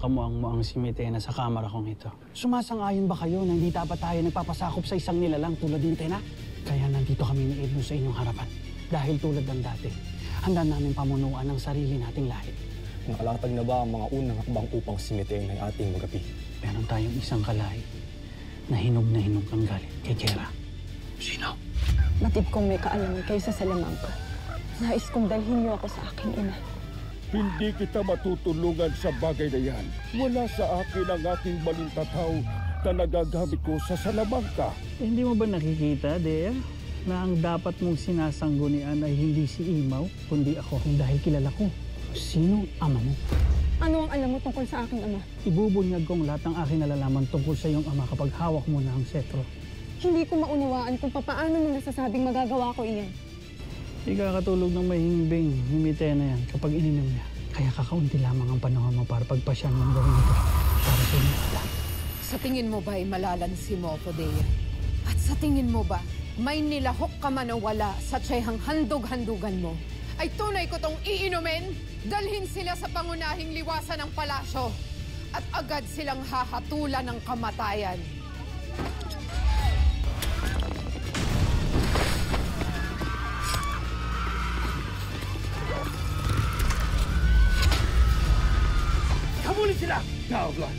kamuang-muang si Mitena sa kamera kong ito. Sumasang-ayon ba kayo na hindi dapat tayo nagpapasakop sa isang nilalang tulad ni Mitena? Kaya nandito kami ni Edno sa inyong harapan. Dahil tulad ng dati, handa namin pamunuan ang sarili nating lahi. Nakalatag na ba ang mga unang hakbang upang si Mitena ay ating magapi? Meron tayong isang kalahi na hinog ng galit kay Kera. Sino? Batid kong may kaalaman kayo sa Salamanca. Nais kong dalhin niyo ako sa aking ina. Hindi kita matutulungan sa bagay na yan. Wala sa akin ang aking balintataw na nagagamit ko sa Salamanca. Hindi mo ba nakikita, Dea, na ang dapat mong sinasanggunian ay hindi si Imaw, kundi ako dahil kilala ko. Sino ama mo? Ano ang alam mo tungkol sa aking ama? Ibubunyag kong lahat ng aking nalalaman tungkol sa iyong ama kapag hawak mo na ang setro. Hindi ko maunawaan kung paano mo nasasabing magagawa ko iyan. Ikakatulog ng mahimbing ni Mitena yan kapag ininom niya. Kaya kakaunti lamang ang panahon mo para pagpasyan mong gawin ito para sa inyo. Sa tingin mo ba ay malalansi mo ako, Dea? At sa tingin mo ba may nilahok ka man o wala sa tsayhang handog-handugan mo? Ay tunay ko tong iinumin? Dalhin sila sa pangunahing liwasan ng palasyo at agad silang hahatulan ng kamatayan. Habulin sila! Tawag!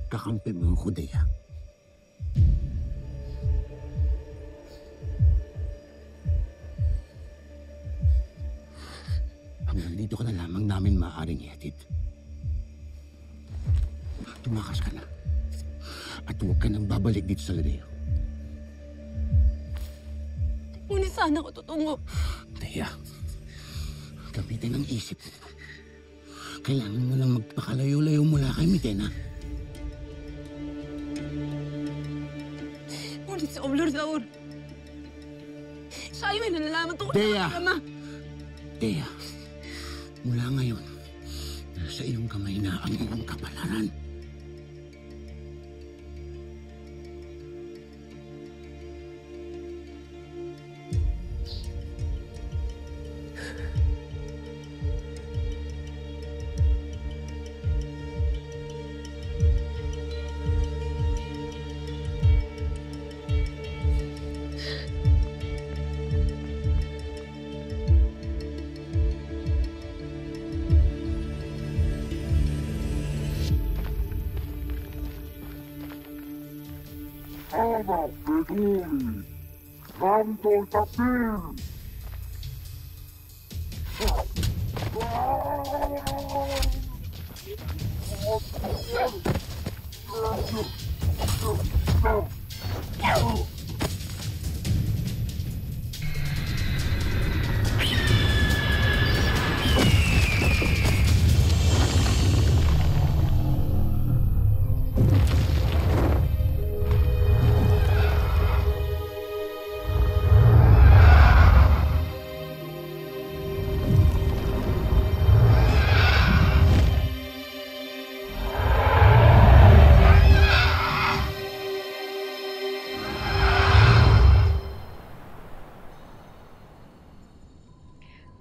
Kakampi mo ako, Dea. Hanggang dito ka na lamang namin maaaring ihatid. Tumakas ka na. At huwag ka nang babalik dito sa Ladeo. Ngunit saan ako tutungo? Dea, gamitin ang isip mo. Kailangan mo lang magpakalayo-layo mula kay Mitena. Ngunit si Oblor Zaur. Siya yung nalalaman tungkol Dea! sa ama. Dea, mula ngayon, nasa iyong kamay na ang iyong kapalaran. Ama peduli, Randol Tapir!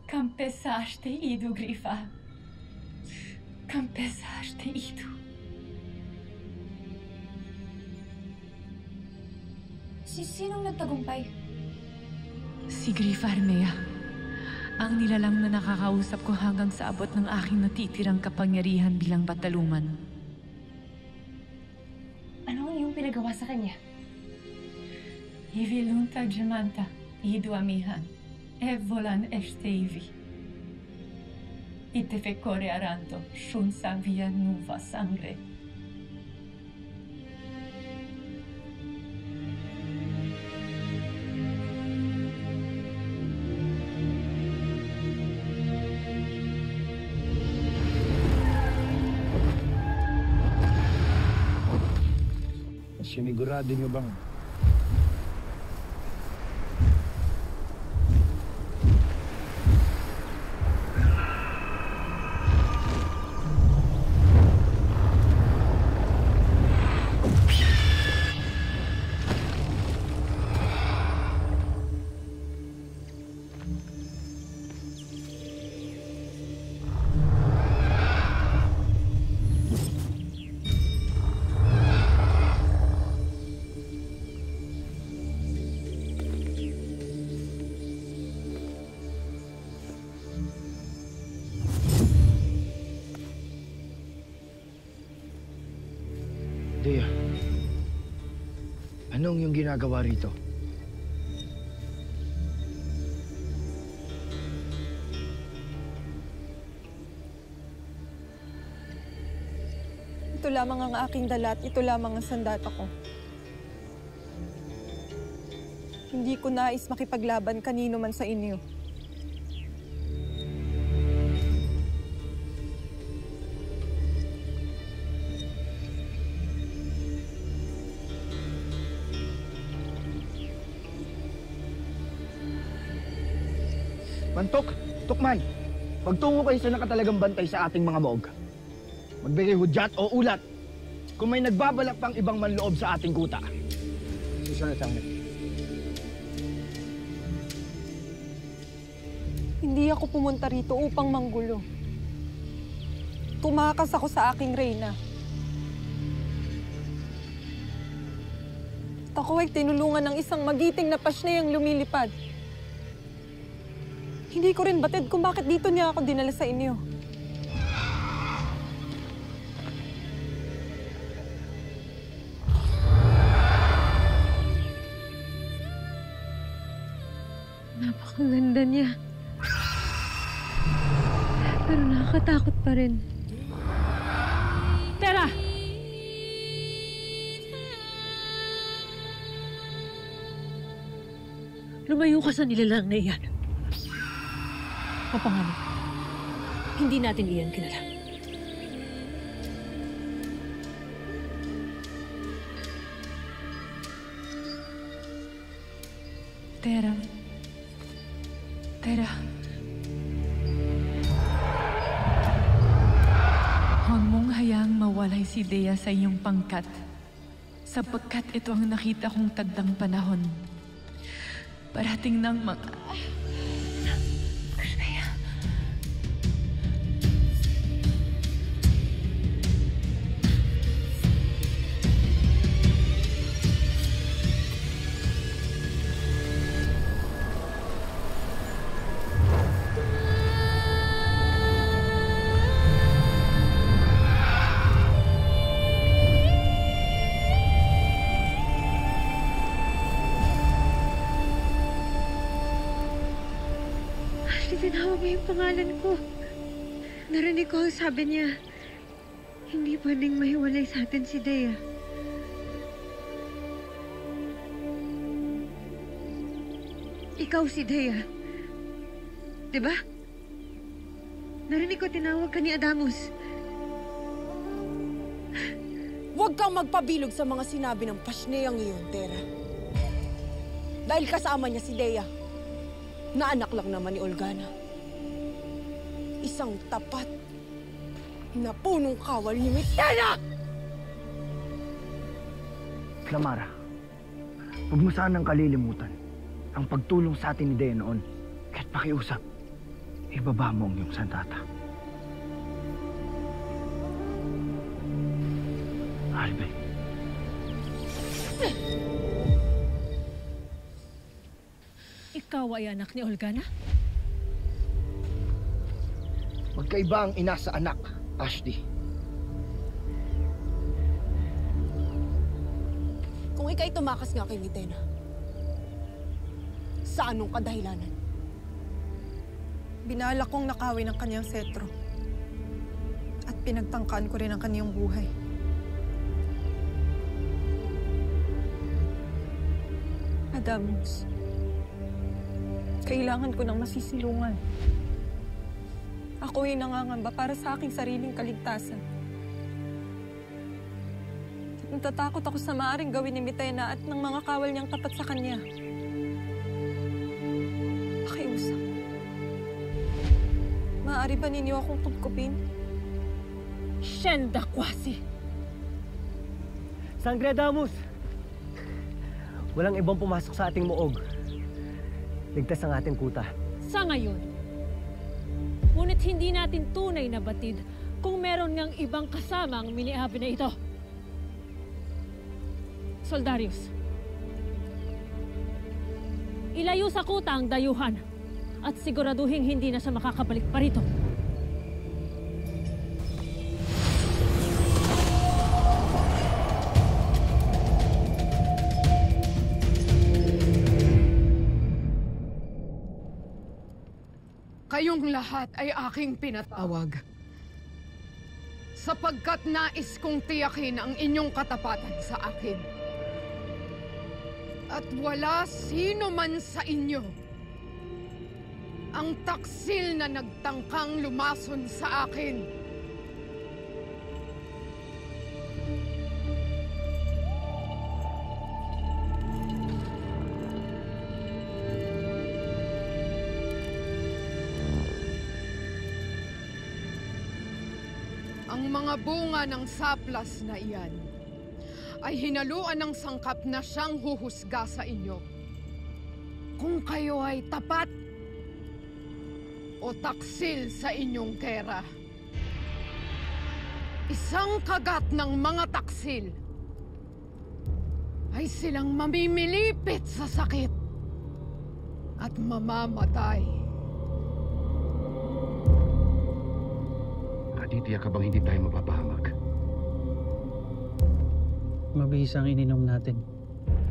Campesaste idu, Grifa. Campesaste idu. Sinong nagtagumpay? Si Grifa Armea. Ang nilalang na nakakausap ko hanggang sa abot ng aking natitirang kapangyarihan bilang bataluman. Ano ang iyong pinagawa sa kanya? Ivilunta Gemanta, idu amihan, volan esteivi. Itefe aranto, shun savia nuva sangre. Sinigurado niyo bang Dea, anong yung ginagawa rito? Ito lamang ang aking dala at ito lamang ang sandata ko. Hindi ko nais makipaglaban kanino man sa inyo. Mantok, Tukman, magtungo kayo sa nakatalagang bantay sa ating mga moog. Magbigay hudyat o ulat kung may nagbabalak pang ibang manloob sa ating kuta. Susunod sa amin. Hindi ako pumunta rito upang manggulo. Tumakas ako sa aking reyna. At ako ay tinulungan ng isang magiting na pasneyang lumilipad. Hindi ko rin batid kung bakit dito niya ako dinala sa inyo. Napakaganda niya. Pero nakakatakot pa rin. Tara! Lumayo ka sa nilalang na iyan. Papangalan. Hindi natin iyan kilala. Tera. Tera. Huwag mong hayaang mawalay si Dea sa iyong pangkat, sapagkat ito ang nakita kong tagdang panahon. Parating ng mga... Tinawag mo yung pangalan ko. Narinig ko, sabi niya, hindi pwedeng mahiwalay sa atin si Dea. Ikaw si Dea. Diba? Narinig ko tinawag ka ni Adamus. Huwag kang magpabilog sa mga sinabi ng pasneyang iyon, Tera. Dahil kasama niya si Dea, na anak lang naman ni Olgana. Isang tapat na punong kawal ni Mitena! Clamara, huwag mo sanang kalilimutan ang pagtulong sa atin ni Dea noon. Kahit pakiusap, ibaba mo ang iyong sandata. Albe. Ikaw ay anak ni Olgana? Magkaiba ang ina sa anak, Ashley. Kung ika'y tumakas nga kay Mitena, sa anong kadahilanan? Binalak kong nakawin ang kanyang setro. At pinagtangkaan ko rin ang kanyang buhay. Adamus, kailangan ko ng masisilungan. Ako'y nangangamba para sa aking sariling kaligtasan. At natatakot ako sa maaaring gawin ni Mitena at ng mga kawal niyang tapat sa kanya. Pakiusap. Maaari ba ninyo akong tugkupin? Shenda Kwasi! Sangre Adamus! Walang ibang pumasok sa ating muog. Ligtas ang ating kuta. Sa ngayon. Ngunit hindi natin tunay na batid kung meron ngang ibang kasama ang miniabi na ito. Soldarius, ilayo sa kuta ang dayuhan at siguraduhin hindi na siya makakabalik pa rito. Kayong lahat ay aking pinatawag. Sapagkat nais kong tiyakin ang inyong katapatan sa akin. At wala sino man sa inyo ang taksil na nagtangkang lumason sa akin. Ang mga bunga ng saplas na iyan ay hinaluan ng sangkap na siyang huhusga sa inyo. Kung kayo ay tapat o taksil sa inyong kera. Isang kagat ng mga taksil ay silang mamimilipit sa sakit at mamamatay. Titiyak ka bang hindi tayo mapapahamak? Mabihis ang ininom natin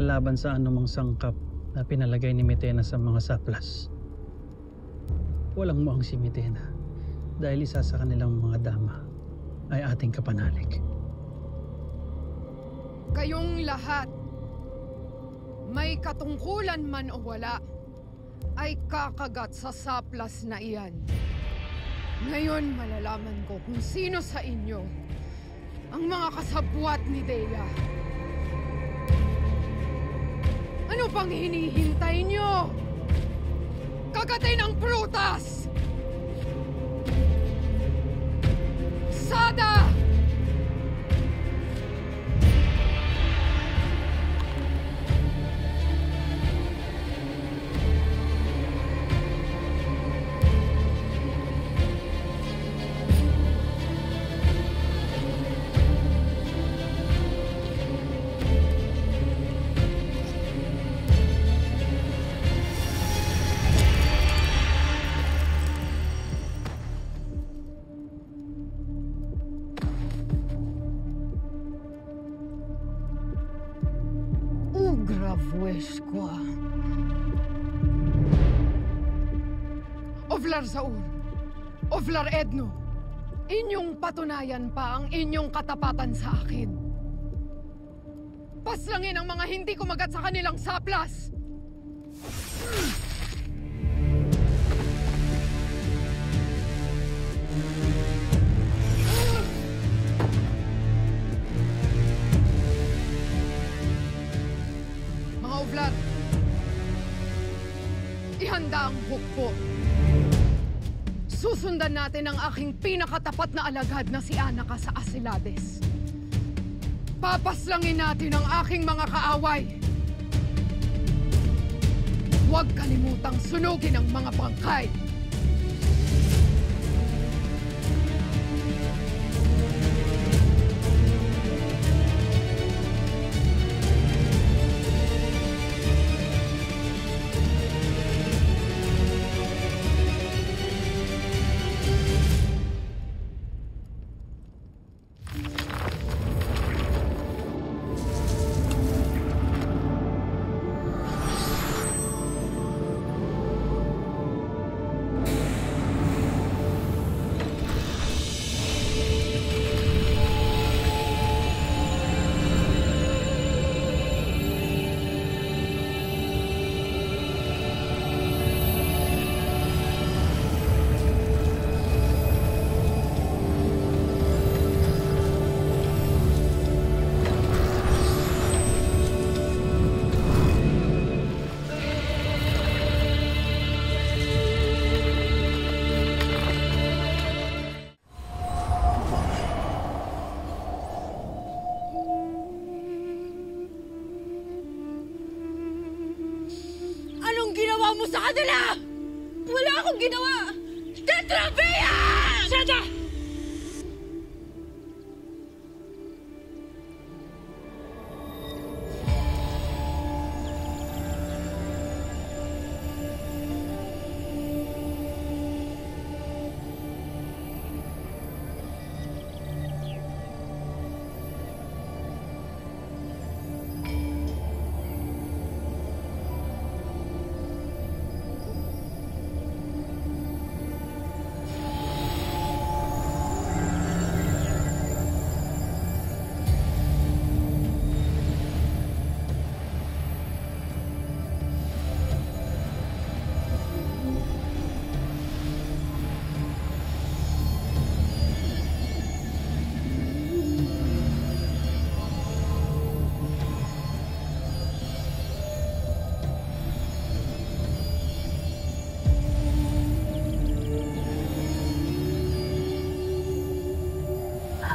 laban sa anumang sangkap na pinalagay ni Mitena sa mga saplas. Walang muang si Mitena dahil isa sa kanilang mga dama ay ating kapanalig. Kayong lahat, may katungkulan man o wala, ay kakagat sa saplas na iyan. Ngayon malalaman ko kung sino sa inyo ang mga kasabwat ni Dea. Ano pang hinihintay nyo? Kagatin ang prutas! Sada! Gravesqua. Ovlar Zaur, Ovlar Edno, inyong patunayan pa ang inyong katapatan sa akin. Paslangin ang mga hindi kumagat sa kanilang saplas! Ovlar, ihanda ang hukbo. Susundan natin ang aking pinakatapat na alagad na si Anaka sa Asilades. Papaslangin natin ang aking mga kaaway. Huwag kalimutang sunugin ang mga bangkay. ginawa mo sa kanila? Wala akong ginawa! Tetravia! Sada!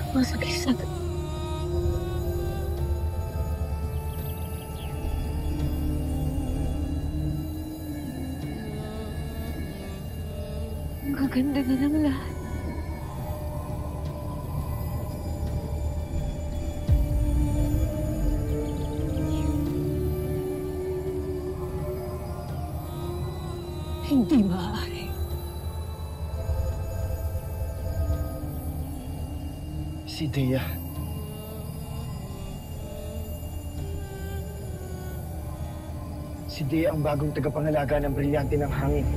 Masakit-sakit. Ang gaganda na ng lahat. Hindi maaari. Si Dea. Si Dea ang bagong tagapangalaga ng brilyante ng hangin.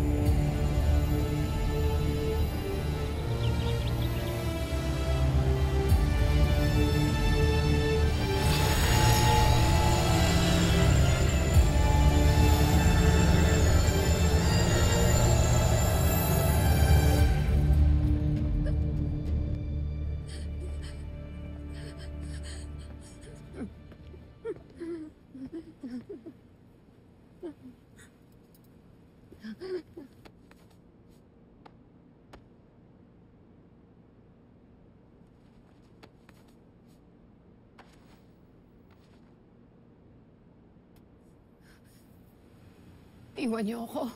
Iwan niyo ako.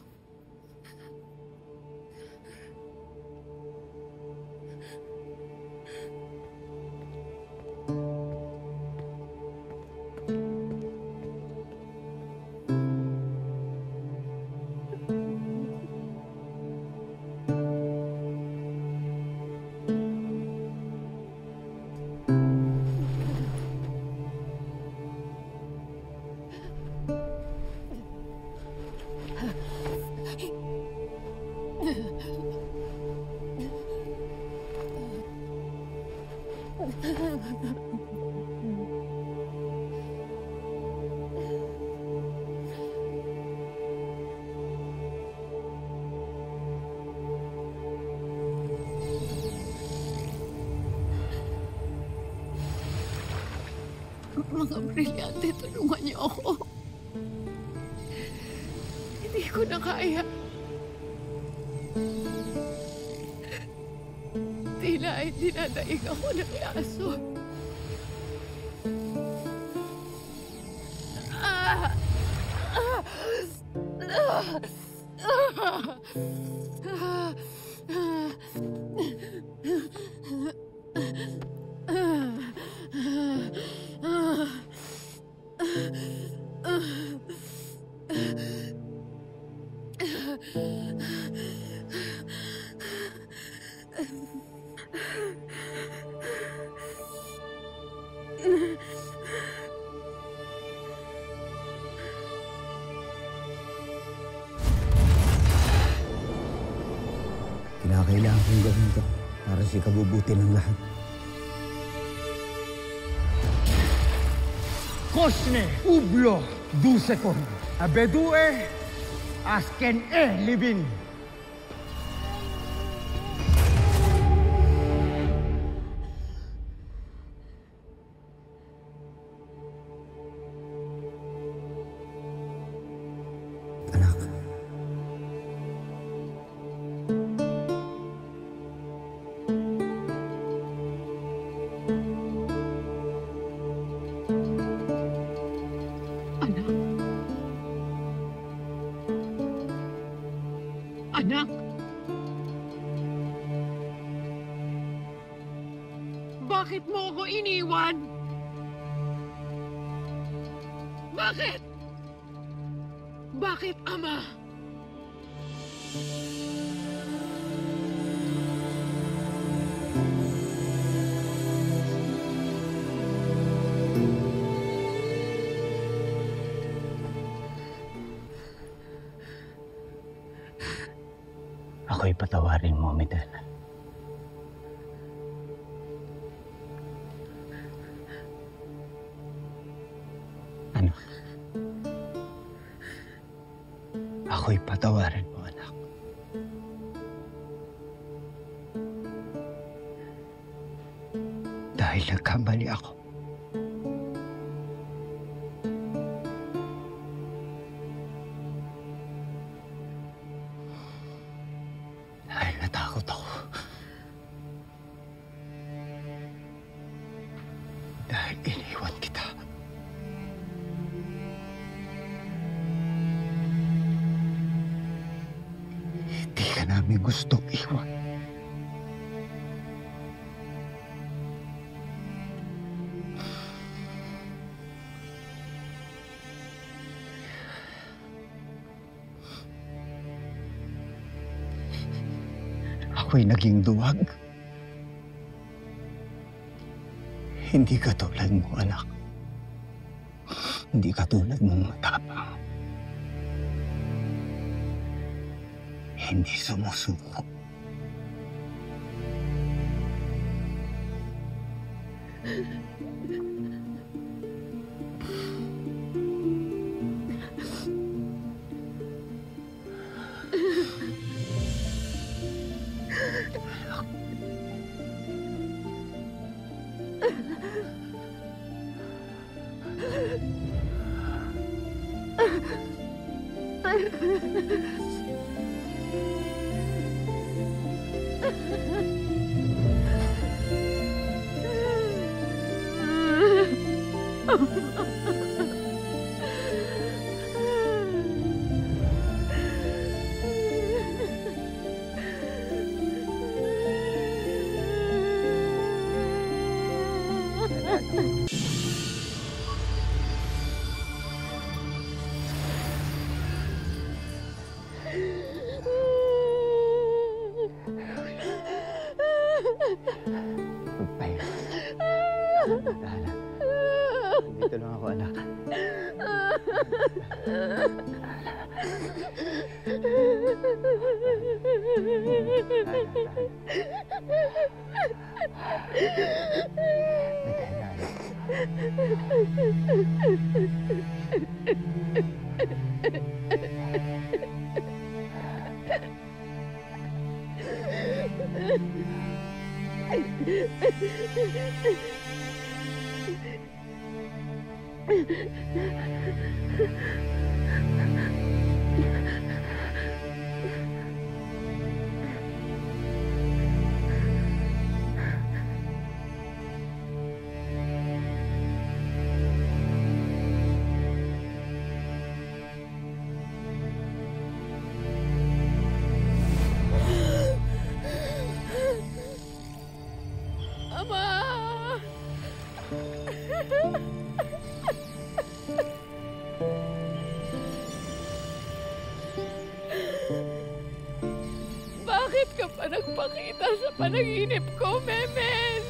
Mga brilyante, tulungan niyo ako. Hindi ko na kaya. Tila ay dinadaig ako ng laso. Kinakailangan kong gawin ito para sa ikabubuti ng lahat. Kosne, ublo, dusekon, abedue, asken libin. Bakit mo ako iniwan? Bakit? Bakit, Ama? Ako'y patawarin mo, Miguel. Anak. Ako'y patawarin mo, anak. Dahil nagkamali ako. Dahil natakot ako. Dahil iniwan kita. Hindi ka namin gustong iwan. Ako'y naging duwag. Hindi katulad mo, anak. Hindi katulad mong matapang. Hindi sumusuko. Dito lang ako, anak. Bakit ka pa nagpakita sa panaginip ko, Memen?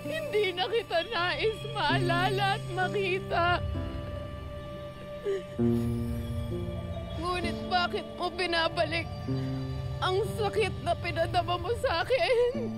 Hindi na kita nais maalala at makita. Ngunit bakit mo binabalik ang sakit na pinadama mo sa akin?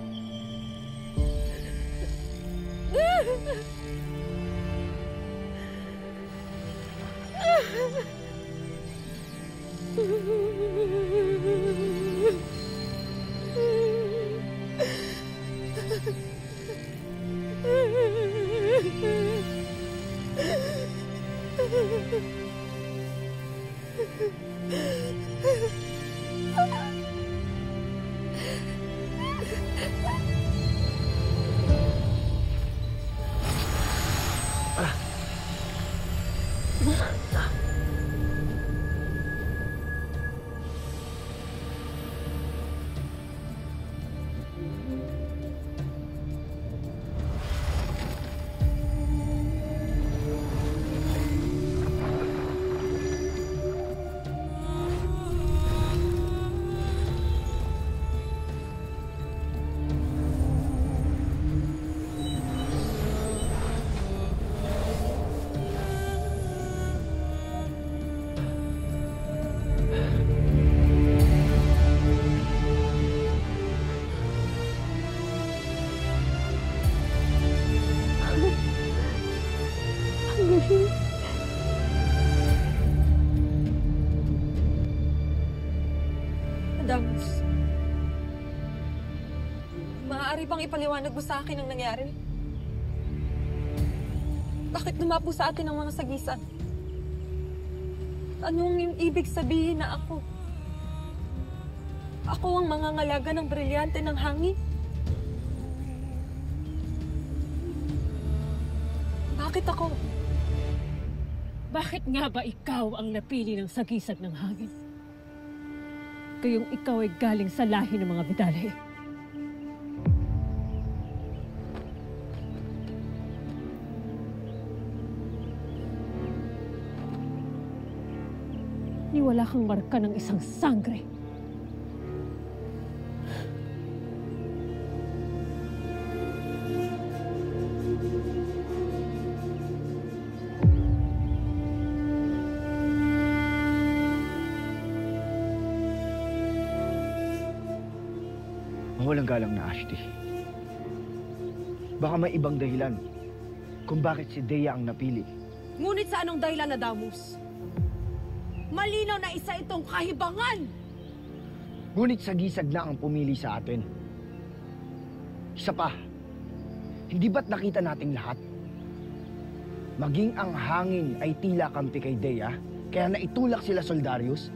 Adamus, maaari bang ipaliwanag mo sa akin ang nangyari? Bakit dumapo sa atin ang mga sagisan? Anong yung ibig sabihin na ako? Ako ang mangangalaga ng brilyante ng hangin? Bakit ako? Bakit nga ba ikaw ang napili ng sagisag ng hangin? Kayong ikaw ay galing sa lahi ng mga Vidalhe. Ni wala kang marka ng isang sangre. Walang galang na, Ashti. Baka may ibang dahilan kung bakit si Dea ang napili. Ngunit sa anong dahilan, Adamus? Malinaw na isa itong kahibangan! Ngunit sagisag na ang pumili sa atin. Isa pa, hindi ba't nakita nating lahat? Maging ang hangin ay tila kampi kay Dea, kaya naitulak sila Soldarius?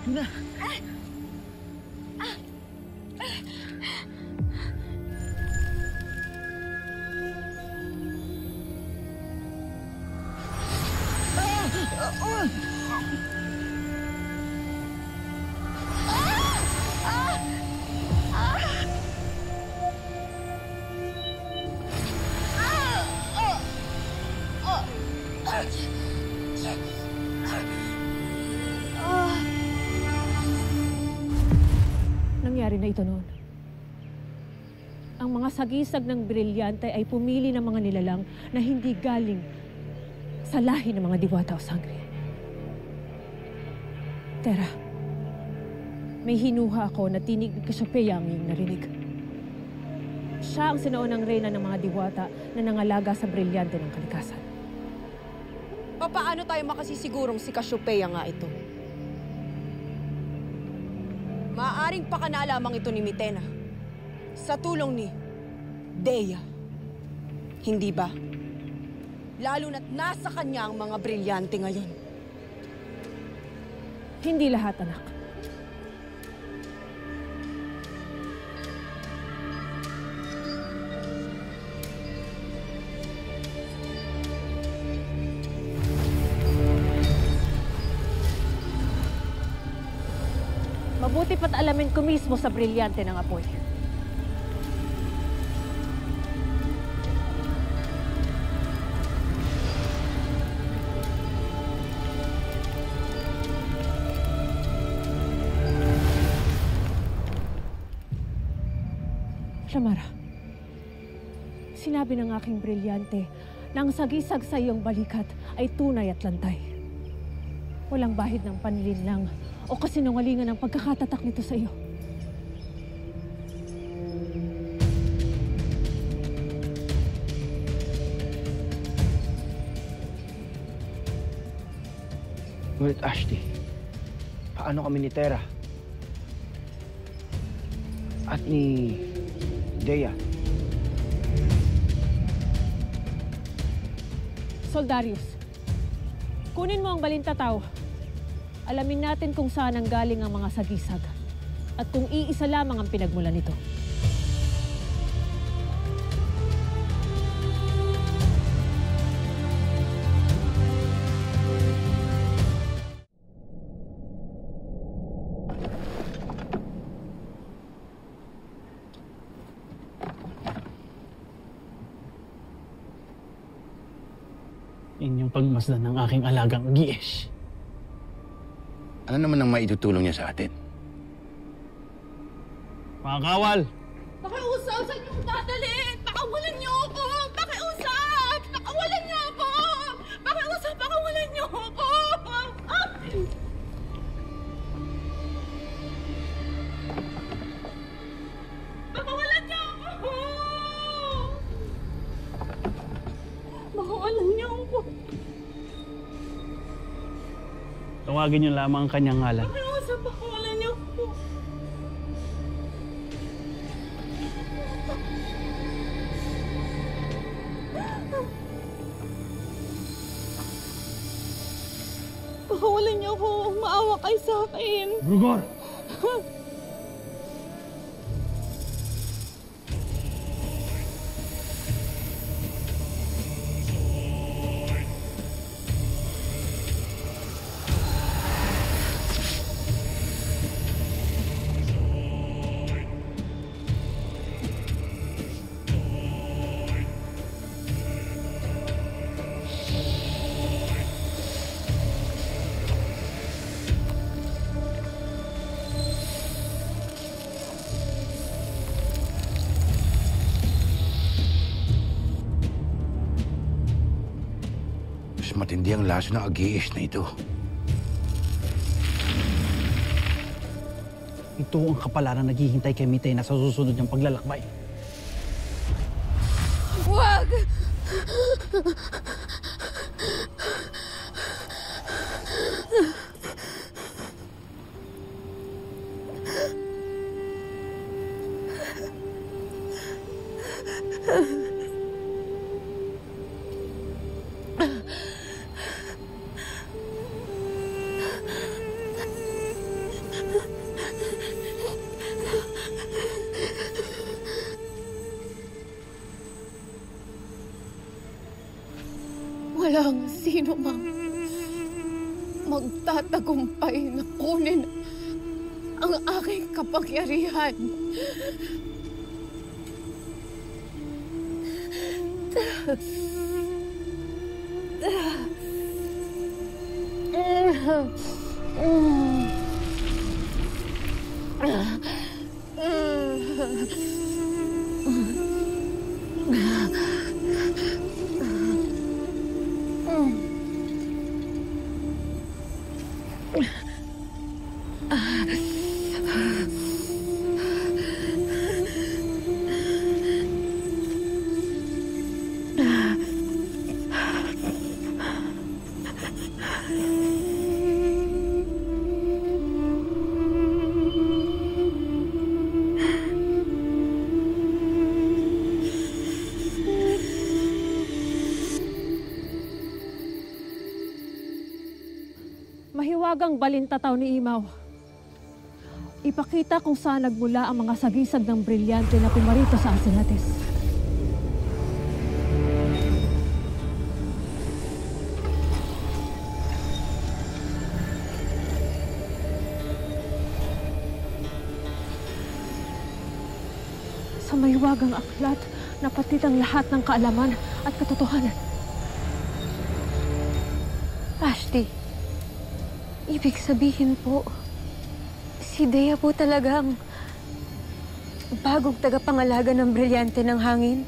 Na. Nangyari na ito noon. Ang mga sagisag ng brilyante ay pumili ng mga nilalang na hindi galing sa lahi ng mga diwata o sangre. Tera, may hinuha ako na tinig ni Cassiopeia ang iyong narinig. Siya ang sinaunang reyna ng mga diwata na nangalaga sa brilyante ng kalikasan. Papaano tayo makasisigurong si Cassiopeia nga ito? Maaaring pakana lamang ito ni Mitena sa tulong ni Dea. Hindi ba? Lalo na't nasa kanya ang mga brilyante ngayon. Hindi lahat, anak. Mabuti pa't alamin ko mismo sa brilyante ng apoy. Shamara, sinabi ng aking brilyante na ang sagisag sa iyong balikat ay tunay at lantay. Walang bahid ng panlilinlang o kasinungalingan ang pagkakatatak nito sa iyo. Ngunit Ashti, paano kami ni Tera? At ni Dea? Soldarius, kunin mo ang balintataw. Alamin natin kung saan ang galing ang mga sagisag at kung iisa lamang ang pinagmulan nito. Inyong pagmasdan ng aking alagang Gies. Ano naman ang maitutulong niya sa atin? Mga kawal! Pakiusap! Saan niyo dadalhin? Pakawalan niyo ako! Pakiusap! Pakawalan niyo ako! Pakiusap! Pakawalan niyo ako! Tawagin niyo lamang ang kanyang ngalan. Nakiusap ako, wala niyo po. Pakawalan niyo ako. Maawa kayo sa akin. Rugor! Matindi ang laso ng ag-iis na ito. Ito ang kapalaran na naghihintay kay Mitena sa susunod niyang paglalakbay. Huwag! Walang sino mang magtatagumpay na kunin ang aking kapangyarihan. Mahiwagang balintataw ni Imaw. Ipakita kung saan nagmula ang mga sagisag ng brilyante na pumarito sa Asinates. Sa mahiwagang aklat, napatit ang lahat ng kaalaman at katotohanan. Vashti, ibig sabihin po, si Dea po talagang bagong tagapangalaga ng brilyante ng hangin?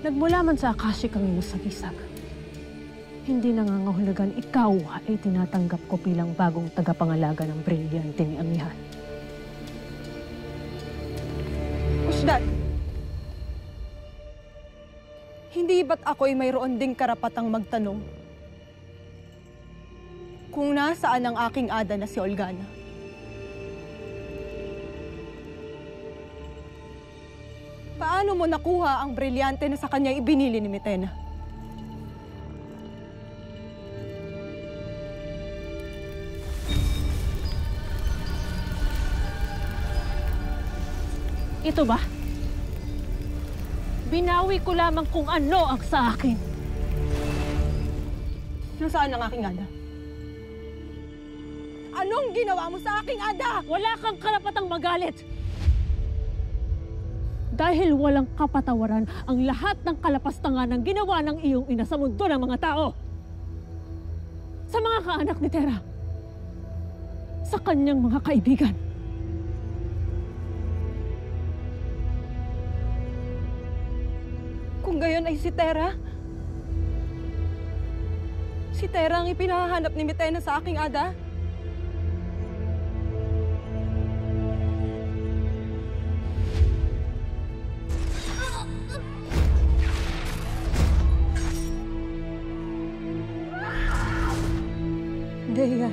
Nagmula man sa Akashic ang iyong sagisag. Hindi nangangahulugan ikaw ay tinatanggap ko bilang bagong tagapangalaga ng brilyante ni Amihan. Usdan! Hindi ba't ako'y mayroon ding karapatang magtanong kung nasaan ang aking ada na si Olgana? Paano mo nakuha ang brilyante na sa kanya ibinili ni Mitena? Ito ba? Binawi ko lamang kung ano ang sa akin. Nasaan ang aking ada? Anong ginawa mo sa aking ada? Wala kang karapatang magalit! Dahil walang kapatawaran ang lahat ng kalapastangan ng ginawa ng iyong ina sa mundo ng mga tao. Sa mga kaanak ni Tera. Sa kanyang mga kaibigan. Kung gayon ay si Tera, Si Tera ang ipinahanap ni Mitena sa aking ada. Dea,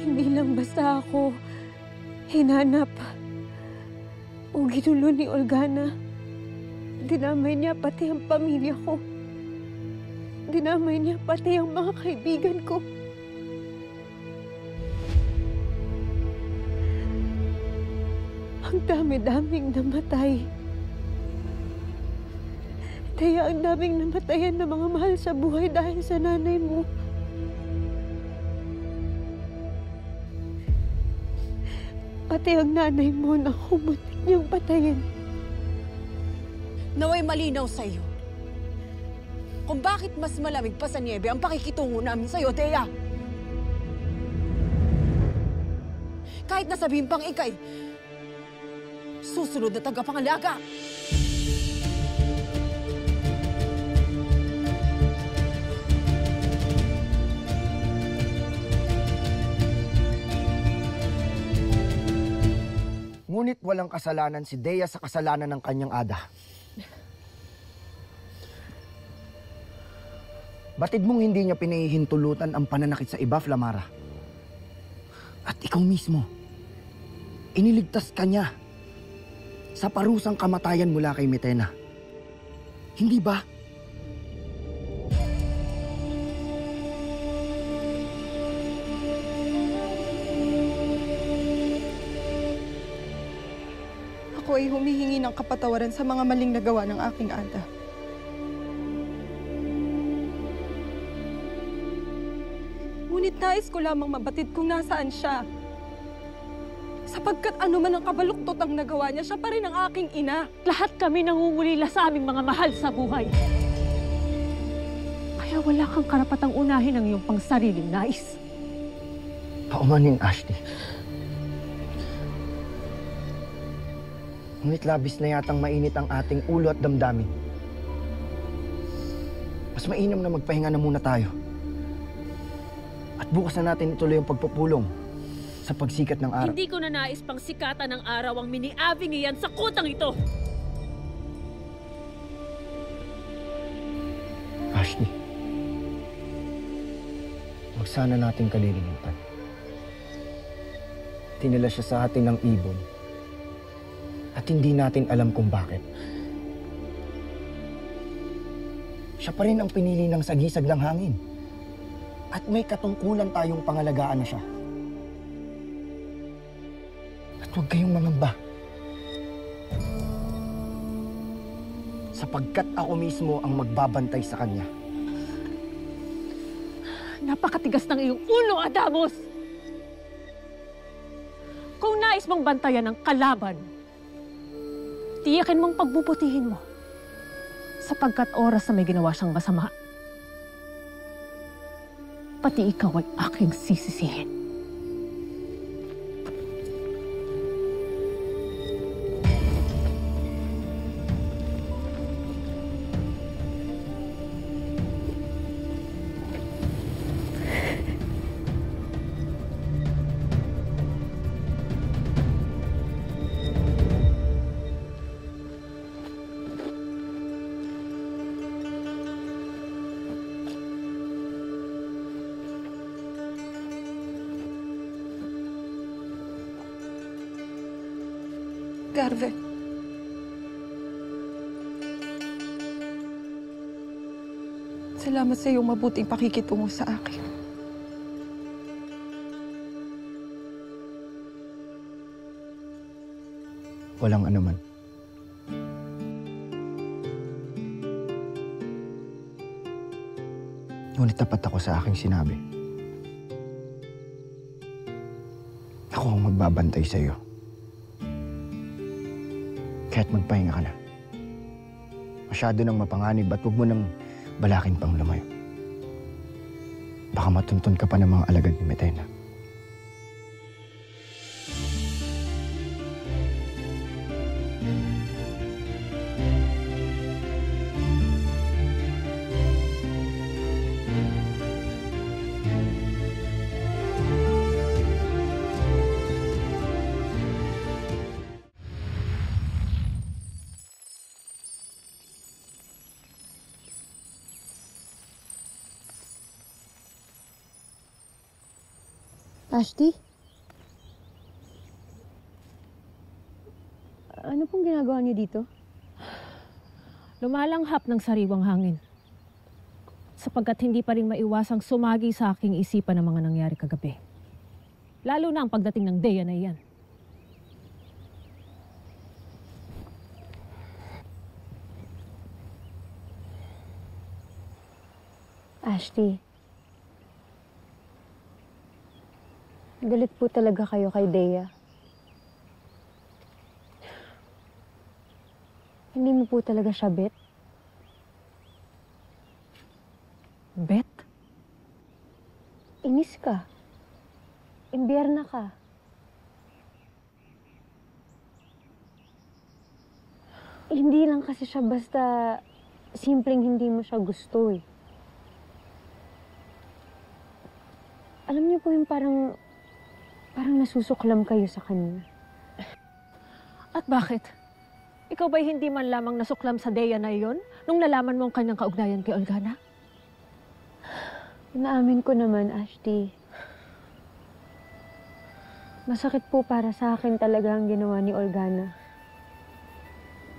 hindi lang basta ako hinanap o ginulo ni Olgana. Dinamay niya pati ang pamilya ko. Dinamay niya pati ang mga kaibigan ko. Ang dami-daming namatay. Kaya ang daming namatayan na mga mahal sa buhay dahil sa nanay mo. Pati ang nanay mo na humutik niyang patayin. Naway malinaw sa'yo kung bakit mas malamig pa sa niebe ang pakikitungo namin sa'yo, Dea. Kahit nasabihin pang ikay, susunod na tagapangalaga. Ngunit walang kasalanan si Dea sa kasalanan ng kanyang ada. Batid mong hindi niya pinahihintulutan ang pananakit sa iba, Flamara. At ikaw mismo, iniligtas ka niya sa parusang kamatayan mula kay Mitena. Hindi ba? Ako ay humihingi ng kapatawaran sa mga maling nagawa ng aking ada. Ngunit nais ko lamang mabatid kung nasaan siya. Sapagkat ano man ang kabaluktot ang nagawa niya, siya pa rin ang aking ina. Lahat kami nangungulila sa aming mga mahal sa buhay. Kaya wala kang karapatang unahin ang iyong pangsariling nais. Paumanin, Ashley. Ngunit labis na yatang mainit ang ating ulo at damdamin. Mas mainam na magpahinga na muna tayo. At bukas na natin ituloy ang pagpupulong sa pagsikat ng araw. Hindi ko na nais pang sikatan ng araw ang miniabing iyan sa kutang ito. Ashley, wag sana natin kalilimutan. Tinala siya sa atin ng ibon. At hindi natin alam kung bakit. Siya pa rin ang pinili ng sagisag ng hangin. At may katungkulan tayong pangalagaan na siya. At huwag kayong mangamba. Sapagkat ako mismo ang magbabantay sa kanya. Napakatigas ng iyong ulo, Adamos! Kung nais mong bantayan ng kalaban, tiyakin mong pagbubutihin mo. Sapagkat oras na may ginawa siyang masama, pati ikaw ay aking sisisihin. Garve. Salamat sa iyong mabuting pakikitungo sa akin. Walang anuman. Ngunit tapat ako sa aking sinabi. Ako ang magbabantay sa iyo. Kaya't magpahinga ka na. Masyado nang mapanganib at huwag mo nang balakin pang lumayo. Baka matuntun ka pa ng mga alagad ni Mitena. Ashley? Ano pong ginagawa niyo dito? Lumalanghap ng sariwang hangin. Sapagkat hindi pa rin maiwasang sumagi sa aking isipan ng mga nangyari kagabi. Lalo na ang pagdating ng Dea na iyan. Ashley, galit po talaga kayo kay Dea. Hindi mo po talaga siya bet? Bet? Inis ka. Imbierna ka. Hindi lang kasi siya basta simpleng hindi mo siya gusto eh. Alam niyo po yung parang nasusuklam kayo sa kanya. At bakit? Ikaw ba'y hindi man lamang nasuklam sa Dea na iyon nung nalaman mo ang kanyang kaugnayan kay Olgana? Inaamin ko naman, Ashley. Masakit po para sa akin talaga ang ginawa ni Olgana.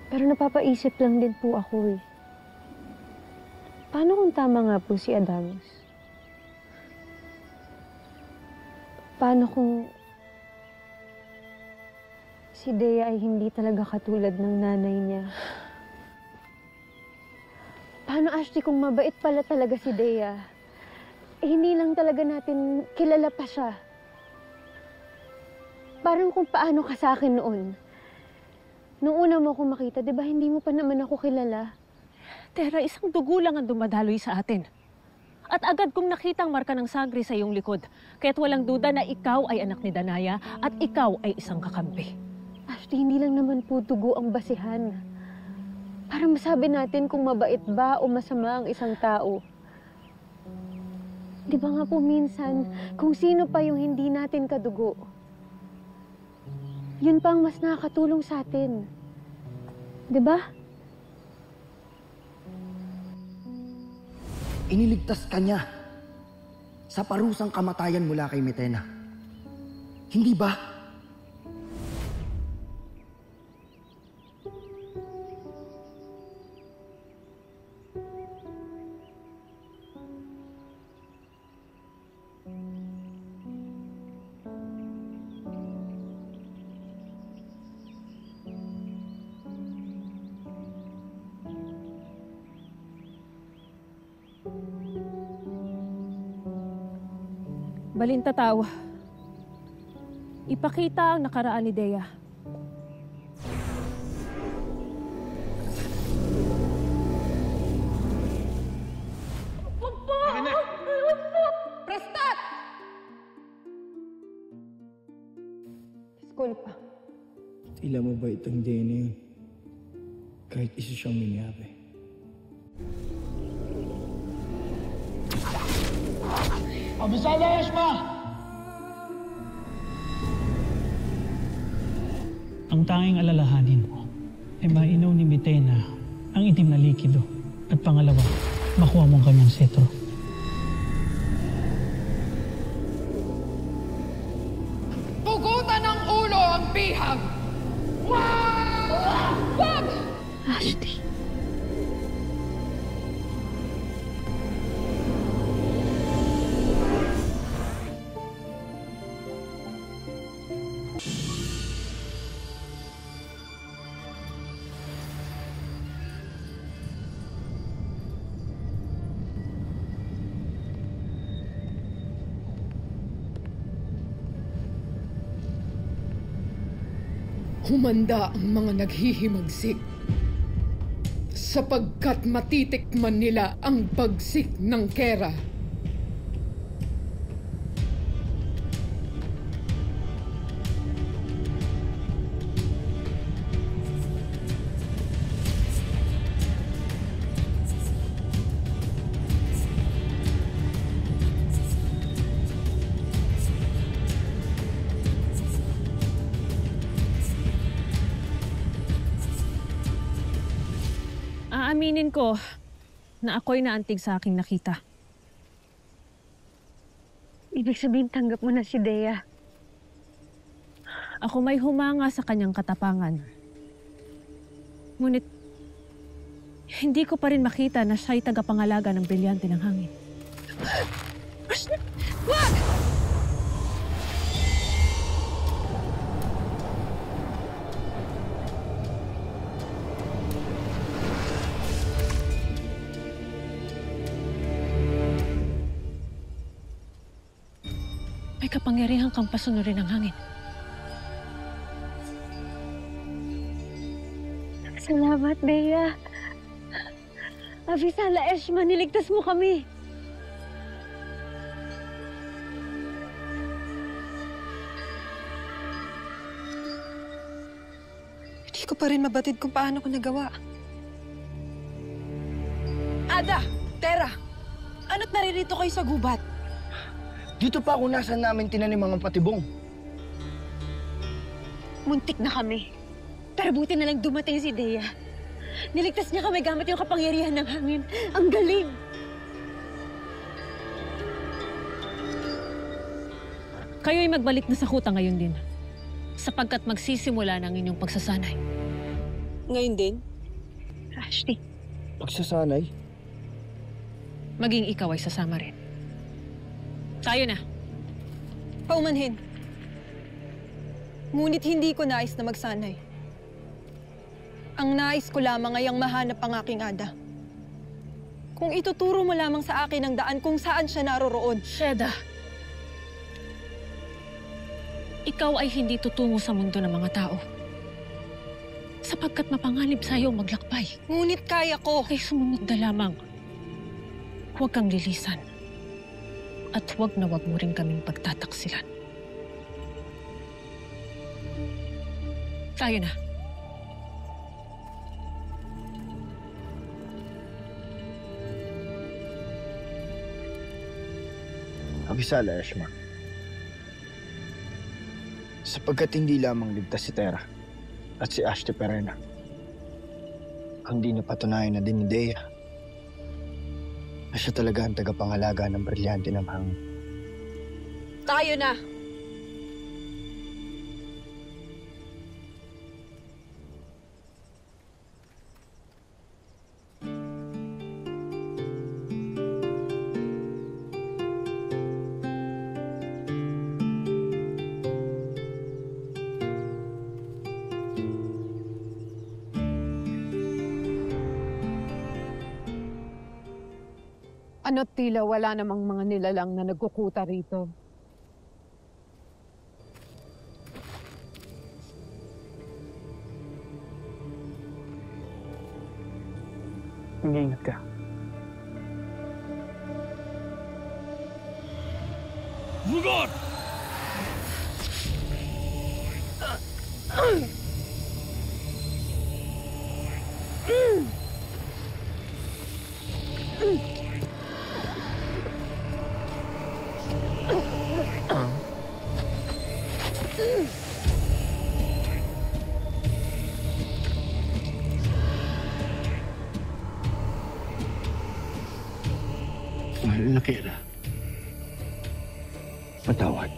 Pero napapaisip lang din po ako eh. Paano kung tama nga po si Adamos? Paano kung si Dea ay hindi talaga katulad ng nanay niya? Paano, Ashley, kung mabait pala talaga si Dea? Hindi lang talaga natin kilala pa siya. Parang kung paano ka sa akin noon. Nung una mo akong makita, di ba hindi mo pa naman ako kilala? Tera, isang dugo lang ang dumadaloy sa atin. At agad kong nakitang marka ng sangre sa iyong likod. Kaya't walang duda na ikaw ay anak ni Danaya at ikaw ay isang kakampi. Ashley, hindi lang naman po dugo ang basihan. Para masabi natin kung mabait ba o masama ang isang tao. Di ba nga po minsan, kung sino pa yung hindi natin kadugo, yun pa ang mas nakakatulong sa atin. Di ba? Iniligtas ka niya sa parusang kamatayan mula kay Mitena. Hindi ba? Balintataw, ipakita ang nakaraan ni Dea. Wag po! Wag po! Prestat! School pa. Tila mabait ang Dea na yun. Kahit isa siyang minyabi. Abisala, Esma! Ang tanging alalahanin mo ay mainom ni Mitena ang itim na likido. At pangalawa, makuha mo ang kanyang setro. Pugutan ng ulo ang bihag! Wag! Ashley. Humanda ang mga naghihimagsik sapagkat matitikman nila ang bagsik ng Kera. Aaminin ko na ako'y naantig sa aking nakita. Ibig sabihin, tanggap mo na si Dea. Ako may humanga sa kanyang katapangan. Ngunit, hindi ko pa rin makita na siya'y tagapangalaga ng brilyante ng hangin. Wag! May kapangyarihan kang pasunurin ang hangin. Salamat, Dea. Avisala Eshma, niligtas mo kami. Hindi ko pa rin mabatid kung paano ko nagawa. Ada! Tera! Ano't naririto kayo sa gubat? Dito pa kung nasan namin tinanim ang patibong. Muntik na kami. Pero buti na lang dumating si Dea. Niligtas niya kami gamit yung kapangyarihan ng hangin. Ang galing! Kayo'y magbalik na sa kuta ngayon din. Sapagkat magsisimula ng inyong pagsasanay. Ngayon din? Ashley. Pagsasanay? Maging ikaw ay sasama rin. Tayo na. Paumanhin. Ngunit hindi ko nais na magsanay. Ang nais ko lamang ay ang mahanap ang aking Ada. Kung ituturo mo lamang sa akin ang daan kung saan siya naroroon. Sheda, ikaw ay hindi tutungo sa mundo ng mga tao. Sapagkat mapanganib sa'yo maglakbay. Ngunit kaya ko. Ay sumunod na lamang. Huwag kang lilisan. At huwag na huwag mo rin kaming pagtataksilan. Tayo na. Avisala, Eshma. Sapagkat hindi lamang ligtas si Tera at si Ashti Perena, kundi napatunayan na din ni Dea na siya talaga ang tagapangalaga ng brilyante ng hangin. Tayo na! Ano't tila wala namang mga nilalang na nagkukuta rito. Mag-iingat ka. Lugar! Mahal na Kira. Patawad.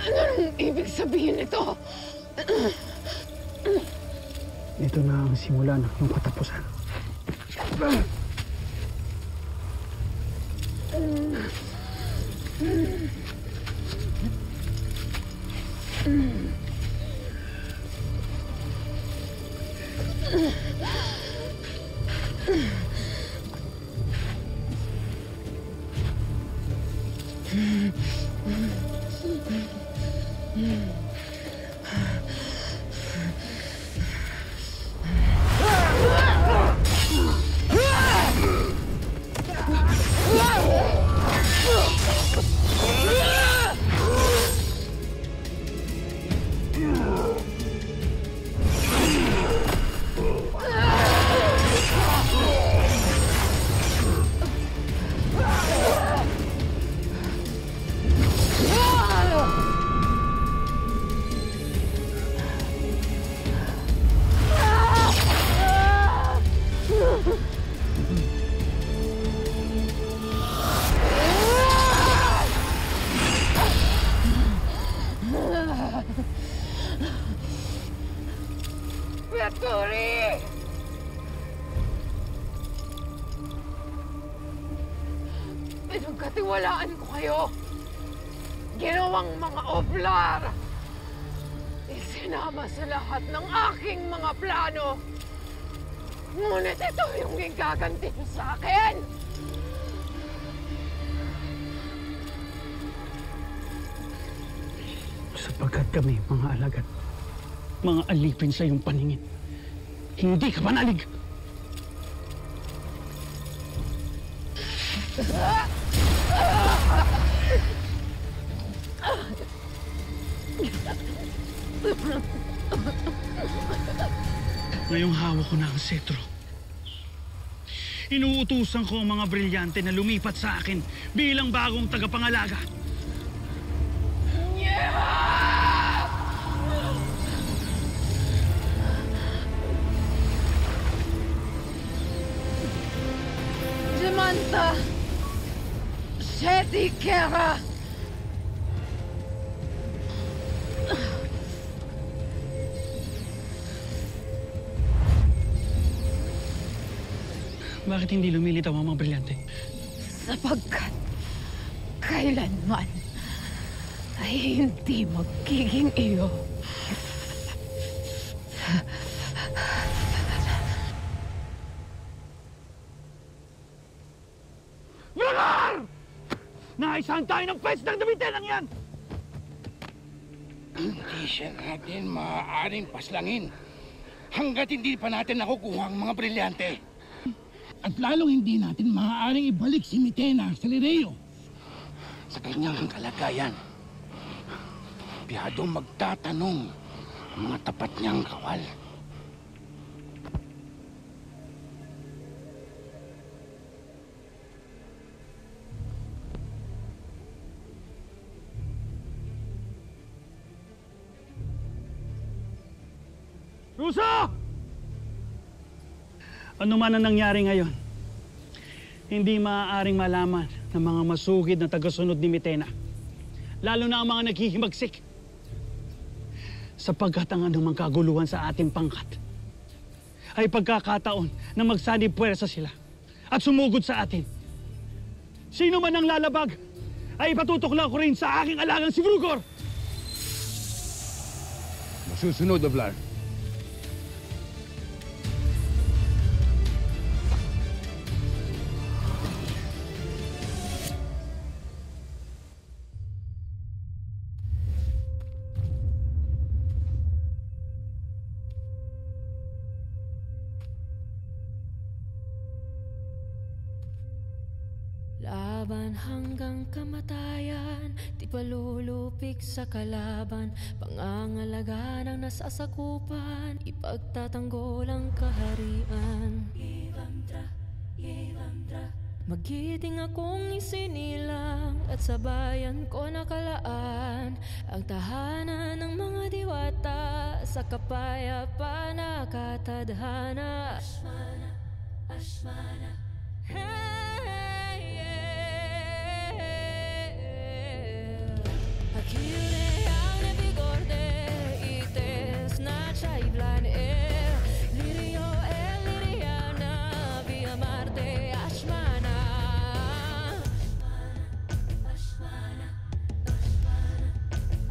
Anong ibig sabihin nito? Ito na ang simula ng iyong katapusan. Pinagkatiwalaan ko kayo. Ginawang mga oblar. Isinama sa lahat ng aking mga plano. Ngunit ito yung igaganti sa akin. Sapagkat kami, mga alagad, mga alipin sa iyong paningin, hindi ka panalig! Ngayong hawak ko na ang setro, inuutusan ko ang mga brilyante na lumipat sa akin bilang bagong tagapangalaga. Samantha! Seti Kera! Bakit hindi lumilitaw ang mga brilyante? Sapagkat kailanman ay hindi magiging iyo. Lugar! Naisahan tayo ng pwes ng Damitenang yan! Hindi siya natin maaaring paslangin hanggat hindi pa natin nakukuha ang mga brilyante. At lalong hindi natin maaaring ibalik si Mitena sa Lireo sa kanyang kalagayan. Biyadong magtatanong ang mga tapat niyang kawal. Rusa! Ano man ang nangyari ngayon, hindi maaaring malaman ng mga masugid na tagasunod ni Mitena. Lalo na ang mga naghihimagsik. Sapagkat ang anumang kaguluhan sa ating pangkat ay pagkakataon na magsanib puwersa sila at sumugod sa atin. Sino man ang lalabag ay ipatutukla ko rin sa aking alagang si Vrugor! Masusunod, Oblar. Laban hanggang kamatayan, di palulupik sa kalaban. Pangangalaga ng nasasakupan, ipagtatanggol ang kaharian. Magiting akong isinilang at sa bayan ko nakalaan ang tahanan ng mga diwata sa kapayapaan na katadhana. Ashmana, Ashmana. Akire ang nebigorde, ites na chaiblan lirio liriana, via Marte, Ashmana. Ashmana, Ashmana,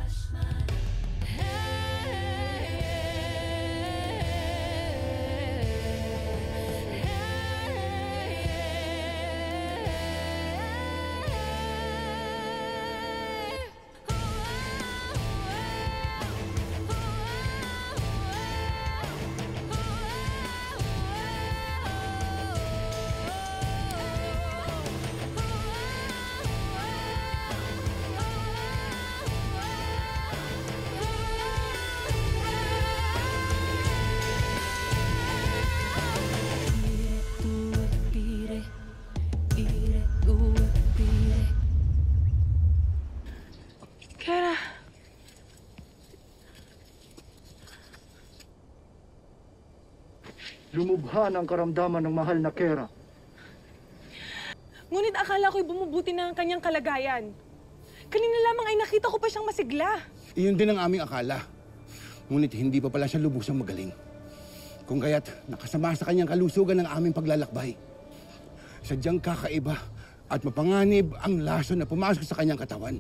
Ashmana. Kera. Lumubha ang karamdaman ng mahal na Kera. Ngunit akala ko'y bumubuti na ang kanyang kalagayan. Kanina lamang ay nakita ko pa siyang masigla. Iyon din ang aming akala. Ngunit hindi pa pala siya lubusang magaling. Kung kaya't nakasama sa kanyang kalusugan ng aming paglalakbay. Sadyang kakaiba at mapanganib ang lason na pumasok sa kanyang katawan.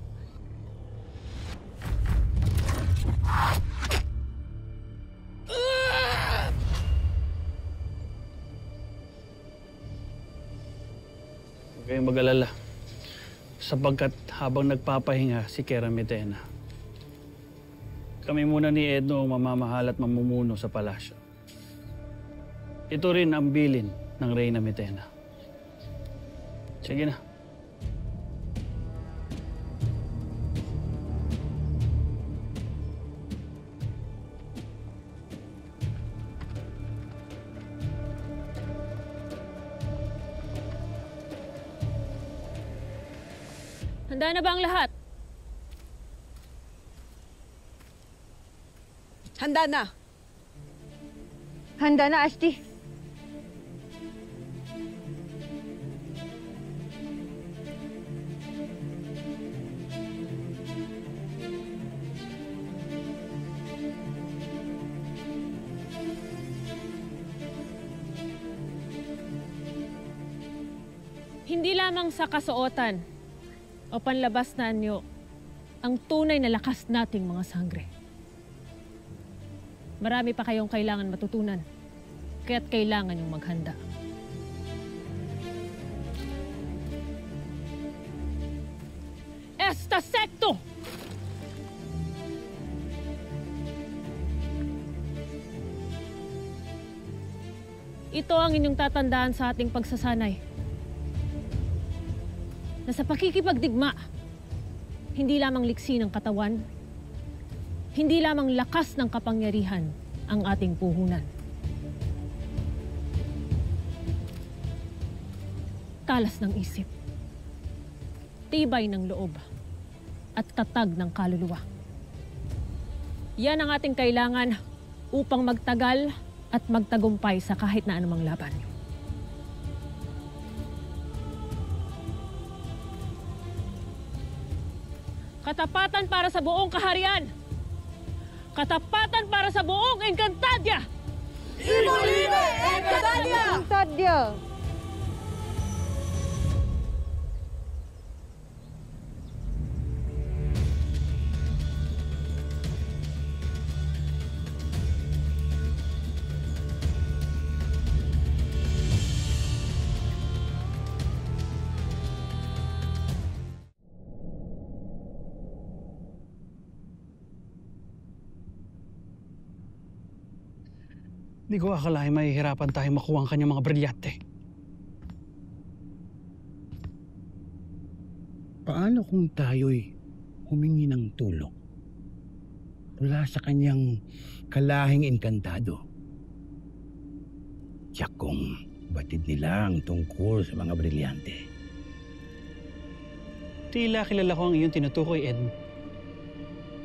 Huwag kayong mag-alala. Sapagkat habang nagpapahinga si Kera Mitena, kami muna ni Edno ang mamamahal at mamumuno sa palasyo. Ito rin ang bilin ng Reyna Mitena. Sige na. Handa na ba ang lahat? Handa na. Handa na, Ashti. Hindi lamang sa kasuotan o panlabas na anyo ang tunay na lakas nating mga sangre. Marami pa kayong kailangan matutunan, kaya't kailangan yung maghanda. Esta secto! Ito ang inyong tatandaan sa ating pagsasanay. Na sa pakikipagdigma, hindi lamang liksi ng katawan, hindi lamang lakas ng kapangyarihan ang ating puhunan. Talas ng isip, tibay ng loob, at tatag ng kaluluwa. Yan ang ating kailangan upang magtagal at magtagumpay sa kahit na anumang laban. Katapatan para sa buong kaharian! Katapatan para sa buong Encantadia! Imolina Encantadia! Encantadia! Hindi ko akalain mahihirapan tayo makuha ang kanyang mga brilyante. Paano kung tayo'y humingi ng tulong mula sa kanyang kalahing engkantado? Tiyak kung batid nila ang tungkol sa mga brilyante. Tila kilala ko ang iyong tinutukoy, Ed.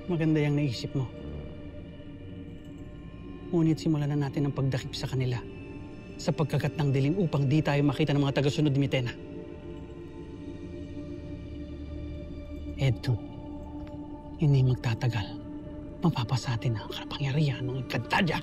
Maganda yung naisip mo. Ngunit simulan na natin ang pagdakip sa kanila sa pagkagat ng dilim upang di tayo makita ng mga tagasunod ni Mitena. Edto, hindi magtatagal. Mapapasa atin ang kapangyarihan ng Encantadia.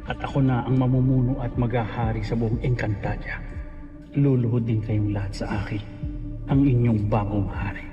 At ako na ang mamumuno at maghahari sa buong Encantadia. Luluhod din kayong lahat sa akin, ang inyong bagong hari.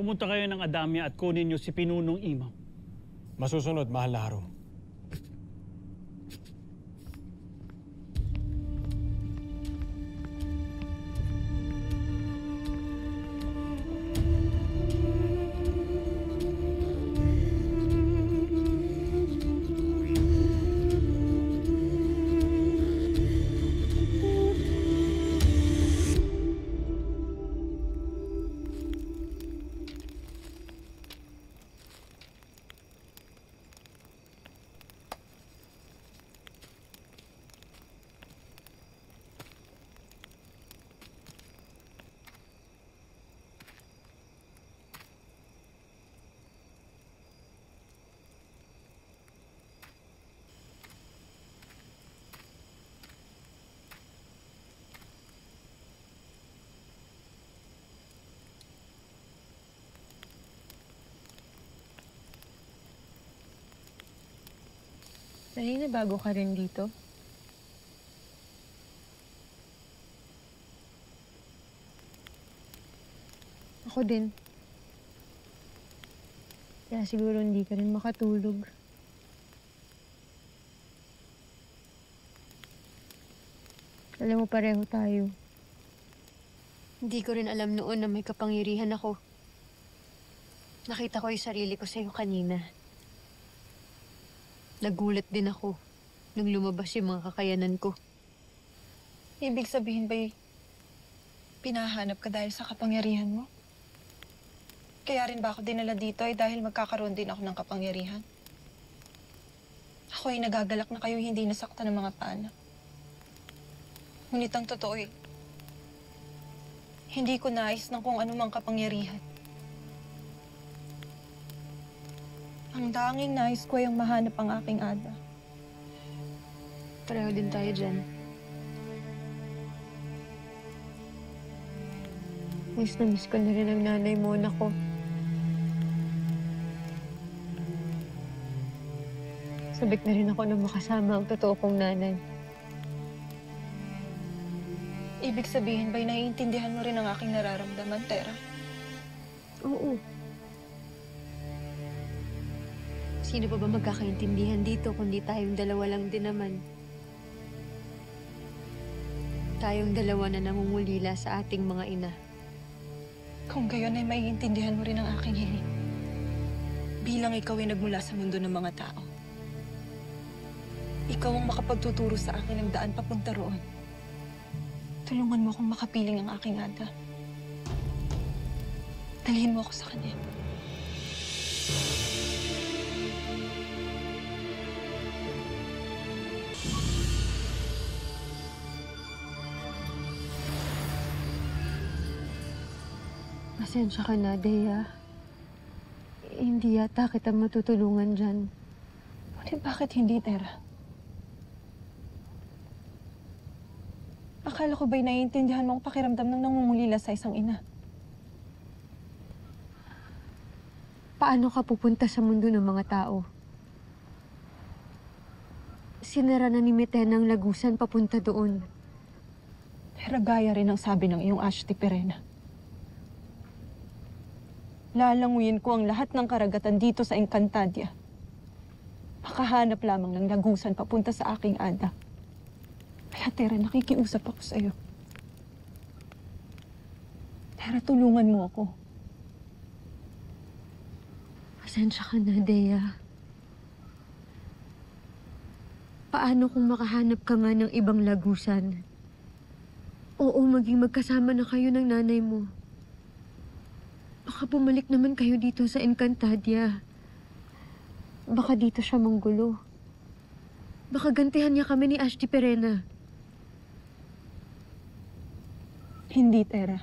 pumunta kayo ng Adamya at kunin niyo si Pinunong Imaw. Masusunod, mahal na Harong. Dahil bago ka rin dito? Ako din. Kaya siguro hindi ka rin makatulog. Alam mo, pareho tayo. Hindi ko rin alam noon na may kapangyarihan ako. Nakita ko yung sarili ko sa'yo kanina. Nagulat din ako nung lumabas yung mga kakayanan ko. Ibig sabihin ba'y pinahanap ka dahil sa kapangyarihan mo? Kaya rin ba ako dinala dito ay dahil magkakaroon din ako ng kapangyarihan? Ako ay nagagalak na kayo hindi nasaktan ng mga pana. Ngunit ang totoo eh, hindi ko nais ng kung anumang kapangyarihan. Ang tanging nais ko ay ang mahanap ang aking Ada. Pareho din tayo dyan. Miss na miss ko na rin ang nanay mo, anak ko. Sabik na rin ako na makasama ang totoo kong nanay. Ibig sabihin ba'y naiintindihan mo rin ang aking nararamdaman, Tera? Oo. Sino pa ba magkakaintindihan dito kundi tayong dalawa lang din naman? Tayong dalawa na nangungulila sa ating mga ina. Kung gayon ay maiintindihan mo rin ang aking hiling. Bilang ikaw ay nagmula sa mundo ng mga tao. Ikaw ang makapagtuturo sa akin ng daan papunta roon. Tulungan mo akong makapiling ang aking Ada. Dalhin mo ako sa kanya. Pasensya ka na, Dea. Hindi yata kita matutulungan dyan. Ngunit bakit hindi, Tera? Akala ko ba'y naiintindihan mo ang pakiramdam ng nangungulila sa isang ina? Paano ka pupunta sa mundo ng mga tao? Sinara na ni Mitena ang lagusan papunta doon. Pero gaya rin ang sabi ng iyong Ashti Perena. Lalanguyin ko ang lahat ng karagatan dito sa Encantadia. Makahanap lamang ng lagusan papunta sa aking Ada. Kaya, Tera, nakikiusap ako sa iyo. Tera, tulungan mo ako. Pasensya ka na, Dea. Paano kung makahanap ka nga ng ibang lagusan? Oo, maging magkasama na kayo ng nanay mo. Baka bumalik naman kayo dito sa Encantadia. Baka dito siya manggulo. Baka gantihan niya kami ni Ashti Perena. Hindi, Tera.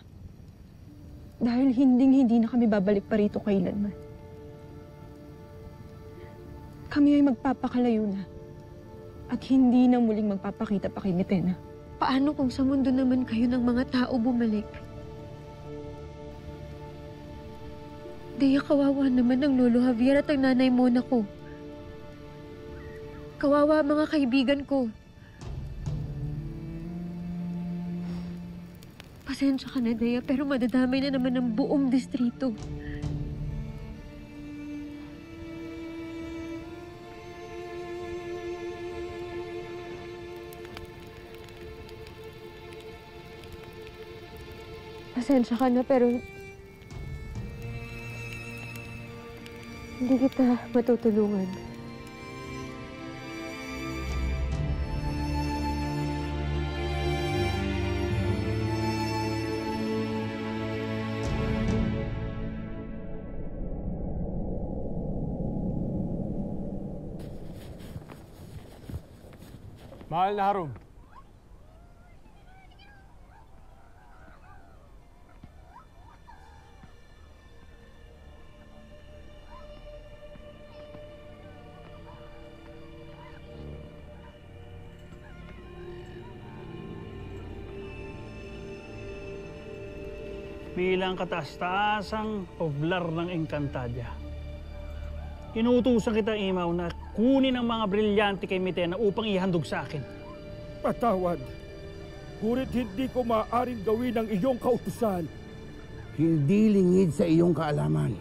Dahil hindi na kami babalik pa rito kailanman. Kami ay magpapakalayo na. At hindi na muling magpapakita pa kay Mitena. Paano kung sa mundo naman kayo ng mga tao bumalik? Dea, kawawa naman ang Lolo Javier at ang nanay Mona ko. Kawawa ang mga kaibigan ko. Pasensya ka na, Dea, pero madadamay na naman ang buong distrito. Pasensya ka na pero hindi kita matutulungan. Mahal na Harum. Bilang kataas-taasang poblar ng Encantadia, inuutusan kita, Imaw, na kunin ang mga brilyante kay Mitena upang ihandog sa akin. Patawad. Ngunit hindi ko maaaring gawin ang iyong kautusan. Hindi lingid sa iyong kaalaman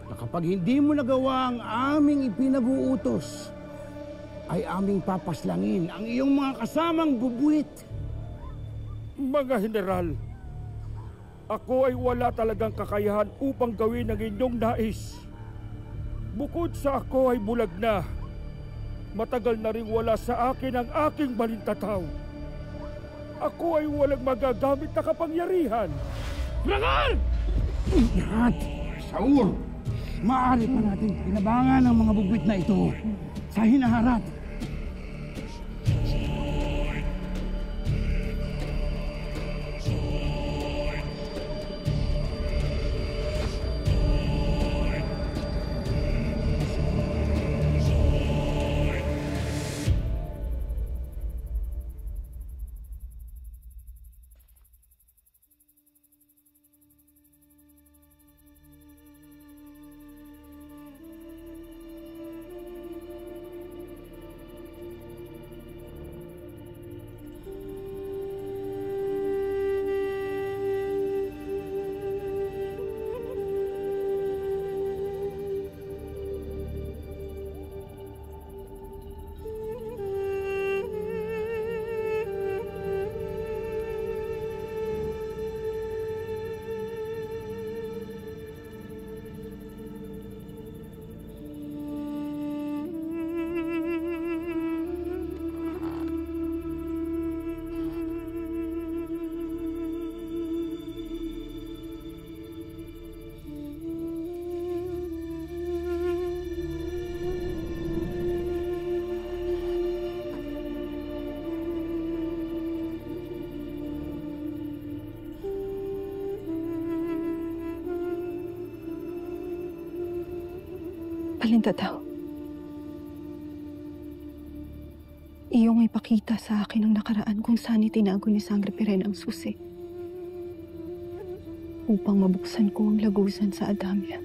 na kapag hindi mo nagawa ang aming ipinag-uutos, ay aming papaslangin ang iyong mga kasamang bubuit. Mga general, ako ay wala talagang kakayahan upang gawin ang inyong nais. Bukod sa ako ay bulag na, matagal na rin wala sa akin ang aking balintataw. Ako ay walang magagamit na kapangyarihan. Bragal! Lahat, Saul, maaari pa natin pinabangan ang mga bugwit na ito sa hinaharap. Balintataw, iyong ipakita sa akin ang nakaraan kung saan itinago ni Sangre Pirena ang susi upang mabuksan ko ang lagusan sa Adamia.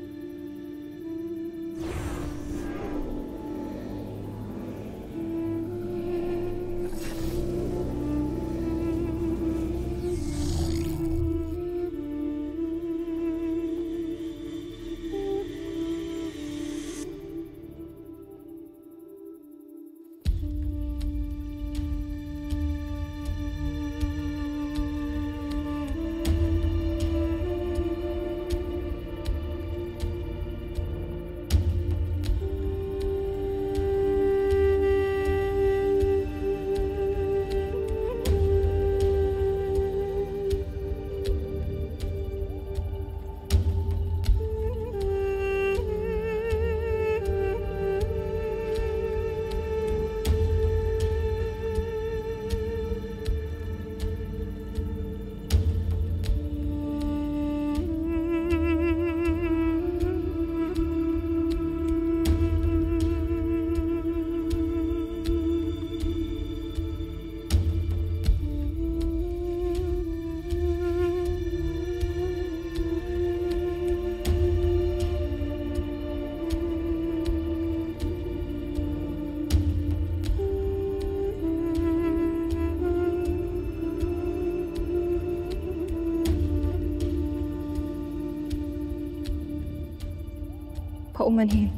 Paumanhin.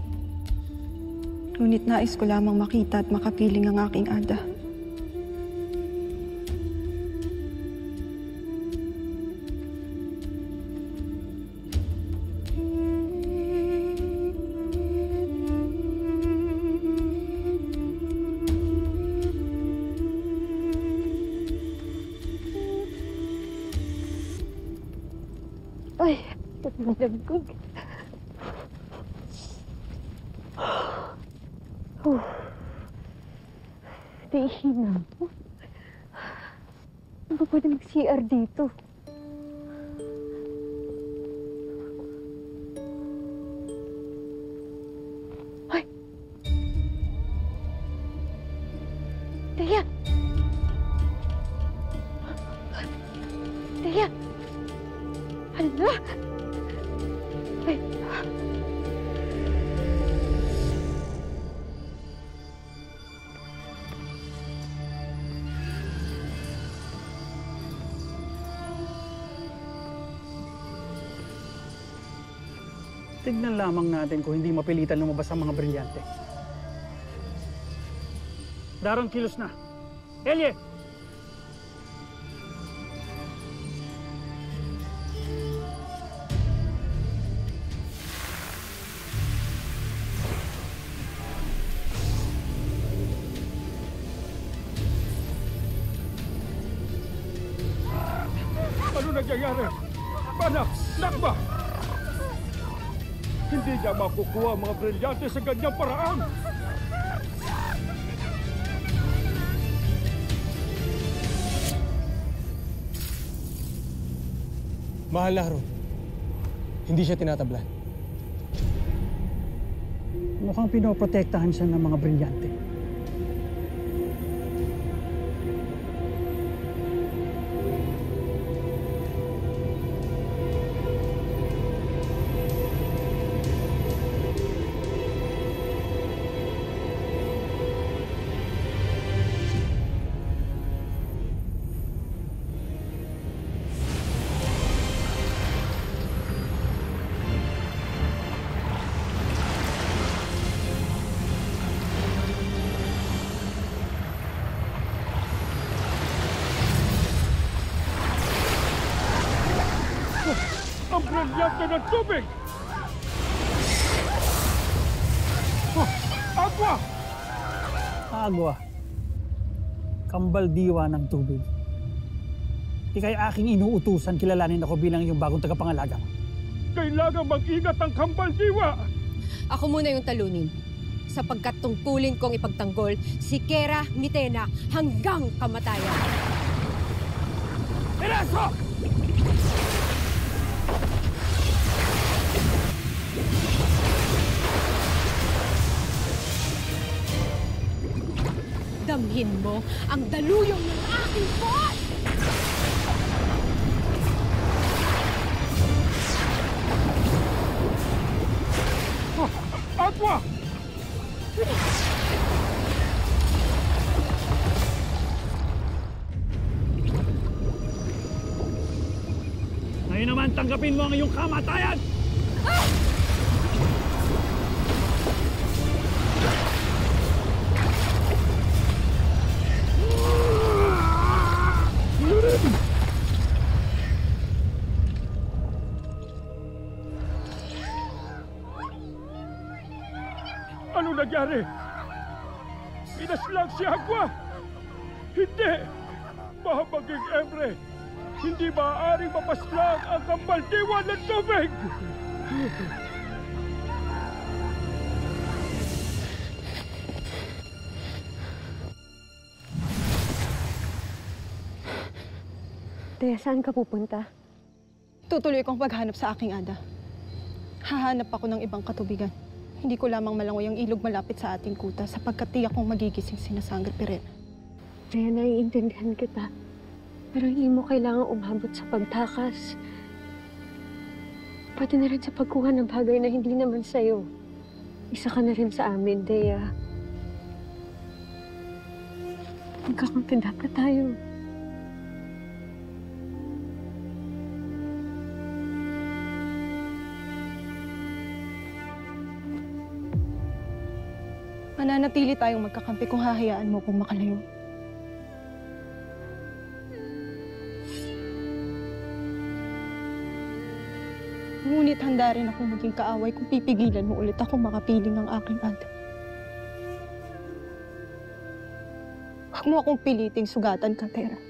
Ngunit nais ko lamang makita at makapiling ang aking Ada. Madam ko. Oh. Naihina ako. Ano ba pwede mag-CR dito? Ay! Teya! Teya! Hala! Ay! Tignan lamang natin kung hindi mapilitan lumabas ang mga brilyante. Darong kilos na. Elye! Ano nangyayari? Panak! Nakba! Hindi niya makukuha ang mga brilyante sa ganyang paraan! Mahal na Haroon. Hindi siya tinatablan. Mukhang pinoprotektahan siya ng mga brilyante. Ang brilyante ng tubig! Agwa! Agwa. Kambal diwa ng tubig. Ika'y aking inuutusan, kilalanin ako bilang iyong bagong tagapangalaga. Kailangan mag-ingat ang kambal diwa! Ako muna yung talunin. Sapagkat tungkulin kong ipagtanggol si Kera Mitena hanggang kamatayan. Eraso! Damhin mo ang daluyong ng aking boss! Agwa! Ngayon naman, tanggapin mo ang iyong kamatayan! Ah! Ano nangyari? Inaslang si Agwa! Hindi! Baka maging Emre! Hindi maaaring mapaslang ang kambal diwa ng tubig! Teya, saan ka pupunta? Tutuloy kong paghanap sa aking ada. Hahanap ako ng ibang katubigan. Hindi ko lamang malangoy ang ilog malapit sa ating kuta sapagkat tiyak kong magigising sina Sangre Pirena. Teya, naiintindihan kita. Pero hindi mo kailangang umabot sa pagtakas. Pwede na rin sa pagkuha ng bagay na hindi naman sa'yo. Isa ka na rin sa amin, Teya. Magkakampi dapat tayo. Mananatili tayong magkakampi kung hahayaan mo kong makalayo. Ngunit handa rin akong maging kaaway kung pipigilan mo ulit akong makapiling ng aking ada. Huwag mo akong piliting sugatan ka, Tera.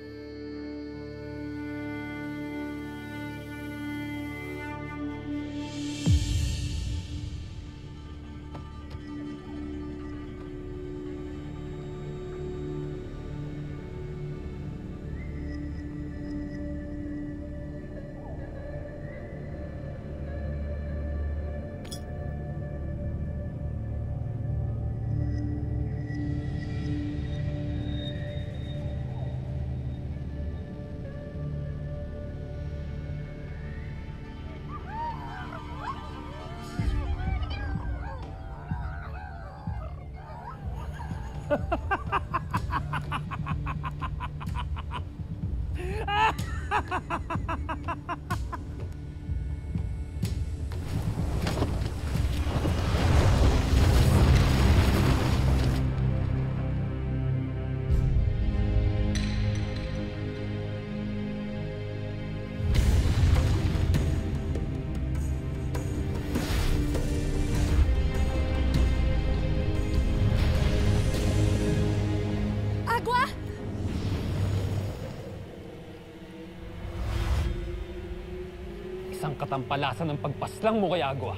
Isang katampalasan ng pagpaslang mo kay Agua.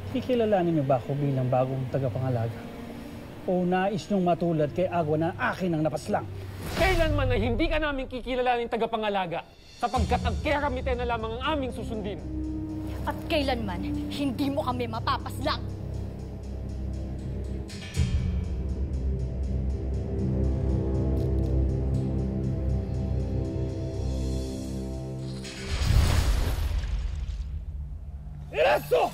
Kikilalanin niyo ba ako bilang bagong tagapangalaga? O nais niyong matulad kay Agua na akin ang napaslang? Kailanman ay hindi ka namin kikilalanin tagapangalaga sapagkat ang Kera Mitena lamang ang aming susundin. At kailanman, hindi mo kami mapapaslang. Eso!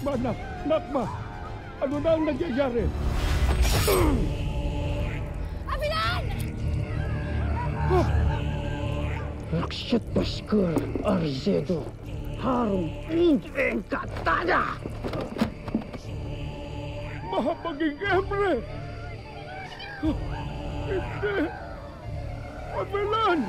Manak, Nakma, ano na ang nangyayari? Abilan! Lakshit Bashkur, Arzedo, Harun, Encantada! Mahabaging Emre! Hindi! Abilan!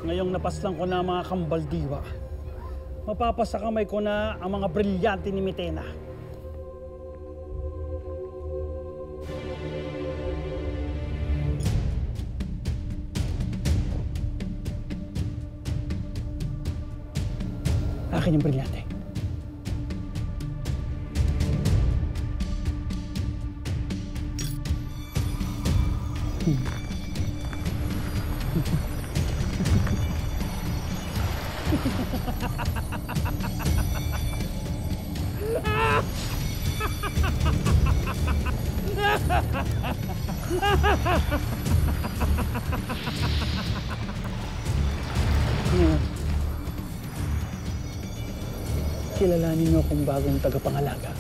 Ngayong napaslang ko na ang mga kambaldiwa, mapapasakamay ko na ang mga brilyante ni Mitena. Akin yung brilyante. Ngayon, kilalanin niyo akong bagong tagapangalaga.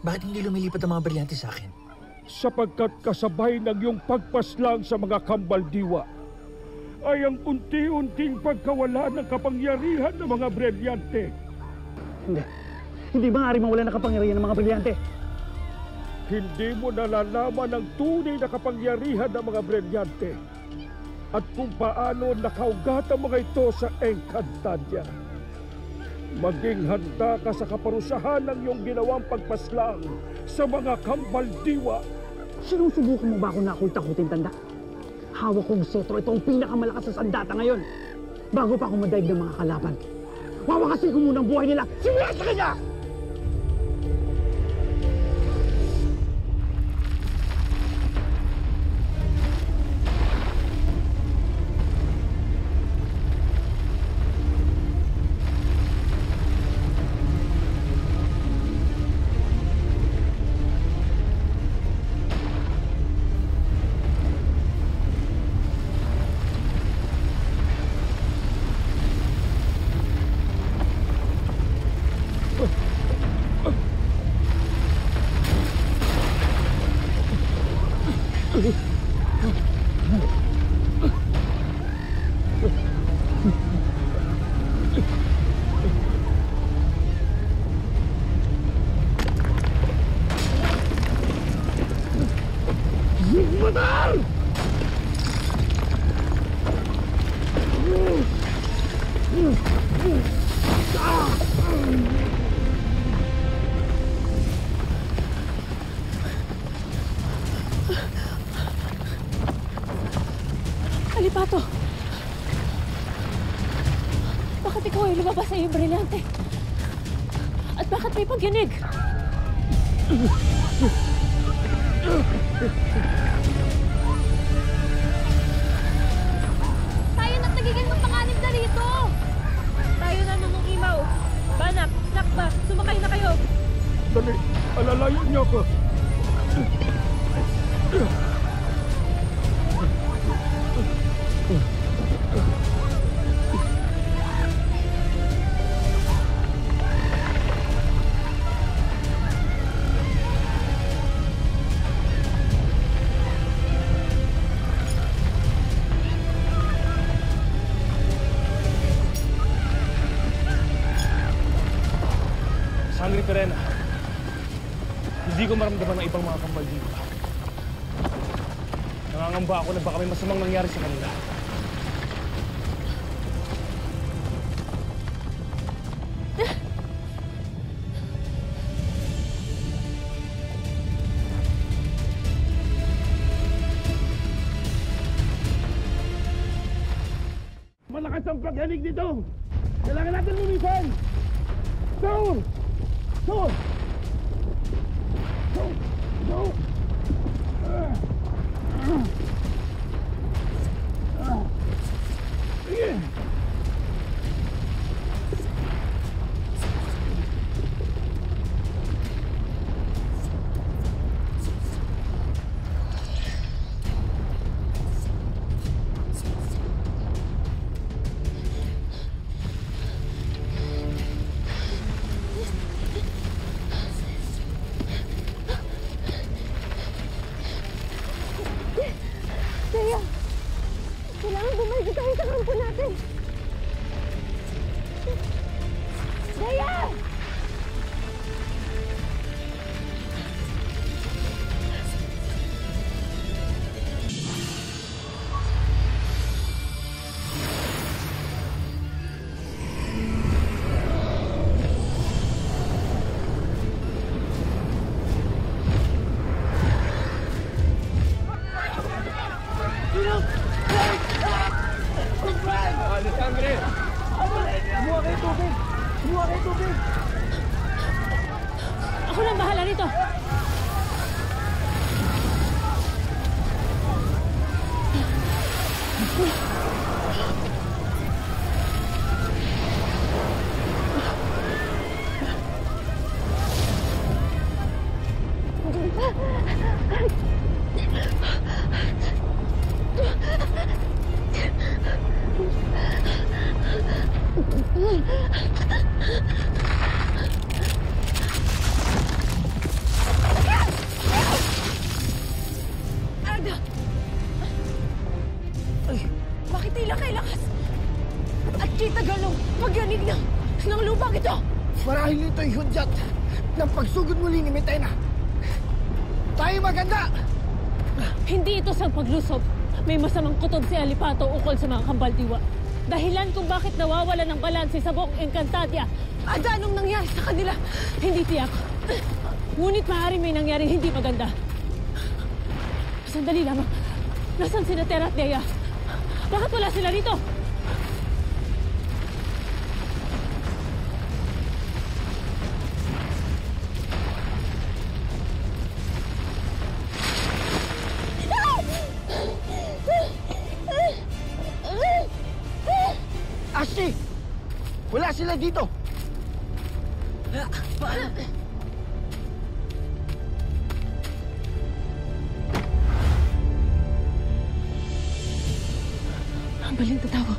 Bakit hindi lumilipat ang mga brilyante sa akin? Sapagkat kasabay ng iyong pagpaslang sa mga kambaldiwa ay ang unti-unting pagkawala ng kapangyarihan ng mga brilyante. Hindi. Hindi maaari mawala ng kapangyarihan ng mga brilyante. Hindi mo nalalaman ang tunay na kapangyarihan ng mga brilyante at kung paano nakaugat ang mga ito sa Encantadia. Maging handa ka sa kaparusahan ng iyong ginawang pagpaslang sa mga kambaldiwa. Sinusubukan mo ba ako na ako'y takutin, tanda? hawak kong setro, ito ang pinakamalakas sa sandata ngayon. Bago pa ako madaig ng mga kalaban, wawakasin ko muna ang buhay nila. Simula sa kanya! Alipato! Bakit ikaw ay lumabas sa iyong brilyante? At bakit may pagyanig? Tayo na't nagiging magpanganib na rito! Tayo na nunungimaw. Banap, Nakba, sumakay na kayo. Dali, alalayan niyo ako. Sangre Perena, hindi ko maramdaman ng ibang mga kambal dito. Nangangamba ako na baka may masamang nangyari sa kanila. Malakas ang paghanig nito! Kailangan natin lumisan! Go! Go! Go! Go! Sige! Dea, kailangan bumalik tayo sa kampo natin. Dea! Sangre! Kumuha kayo tubig! Kumuha kayo tubig! Ako lang bahala nito! Arda! Bakit tila kay lakas? At kita ganong pagyanig ng lupang ito! Marahil ito'y hudyat ng pagsugod muli ni Mitena. Tayo maganda! Hindi ito sa paglusob. May masamang kutob si Alipato ukol sa mga kambaldiwa. Dahilan kung bakit nawawala ng balanse sa buong Encantadia. At anong nangyari sa kanila? Hindi tiyak. Ngunit maaaring may nangyaring hindi maganda. Sandali lamang. Nasaan sina Terra at Dea? Bakit wala sila rito? Ashley! Wala sila dito! Ang balintatawa.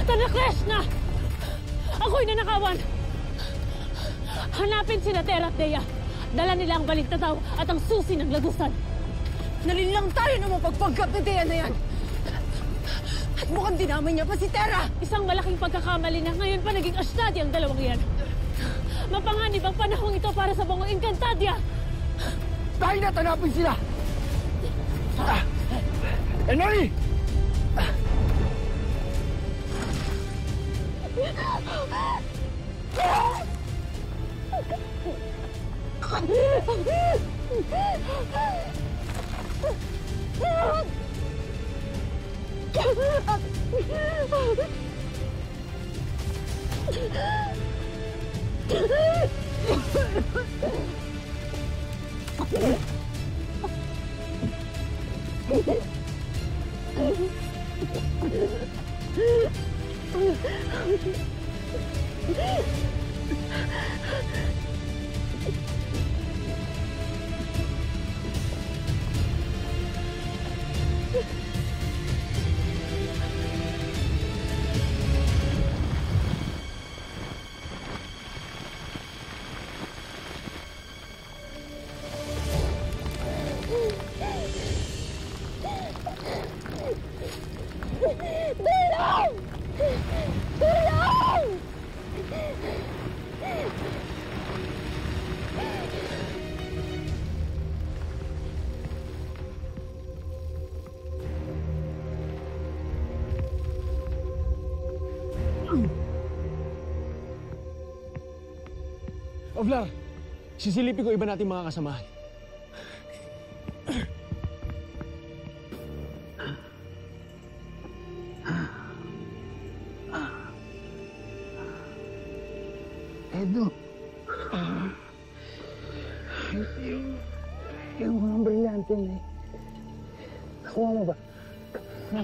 Tanakles na! Ako'y nanakawan! Hanapin sina Terra at Dea. Dala nila ang balintataw at ang susi ng lagusan. Nalinlang tayo na mapagpanggap ni Dea na yan! At mukhang dinamay niya pa si Terra! Isang malaking pagkakamali na ngayon pa naging Ashtadi ang dalawang yan. Mapanganib ang panahong ito para sa buong Encantadia! Tayo na tanapin sila! Enoli! Oblar, sisilipin ko iba nating mga kasamahan. Edo, yung mga brilyante na eh. Nakuha mo ba?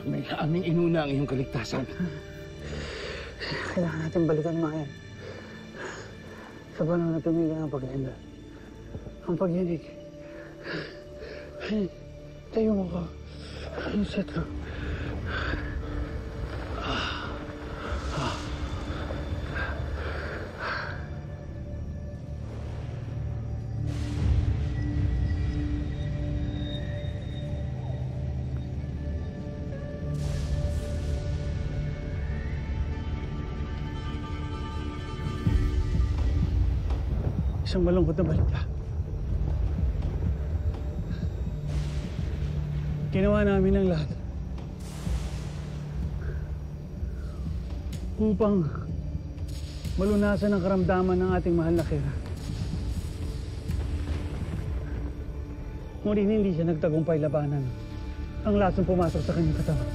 May aming inuna ang iyong kaligtasan. Kailangan natin balikan mga yan. Sa panahon na tumigil ang paglenda. Ang pagyanig. Tayo mo ka. Ang set ko. Isang malungkot na balita. Ginawa namin ang lahat upang malunasan ang karamdaman ng ating mahal na Kira. Ngunit hindi siya nagtagumpay labanan ang lasong pumasok sa kanyang katawan.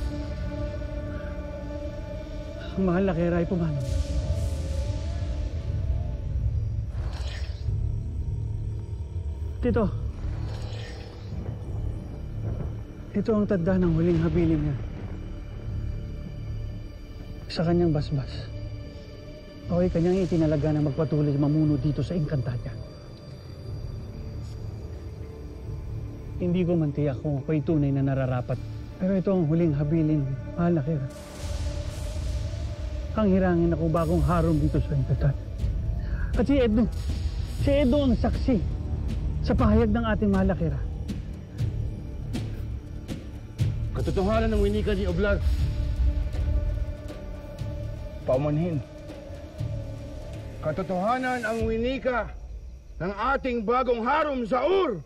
Ang mahal na Kira ay pumanong. Tito, ito ang tanda ng huling habilin niya. Sa kanyang basbas, ako'y kanyang itinalaga na magpatuloy mamuno dito sa Encantadia. Hindi ko man tiyak kung ako'y tunay na nararapat, pero ito ang huling habilin, mahal na Kira. Ang hirangin ako bagong harom dito sa Encantadia. At si Edo ang saksi sa pahayag ng ating mahal na Kira. Katotohanan ng winika ni Oblar. Paumanhin. Katotohanan ang winika ng ating bagong harom sa Ur.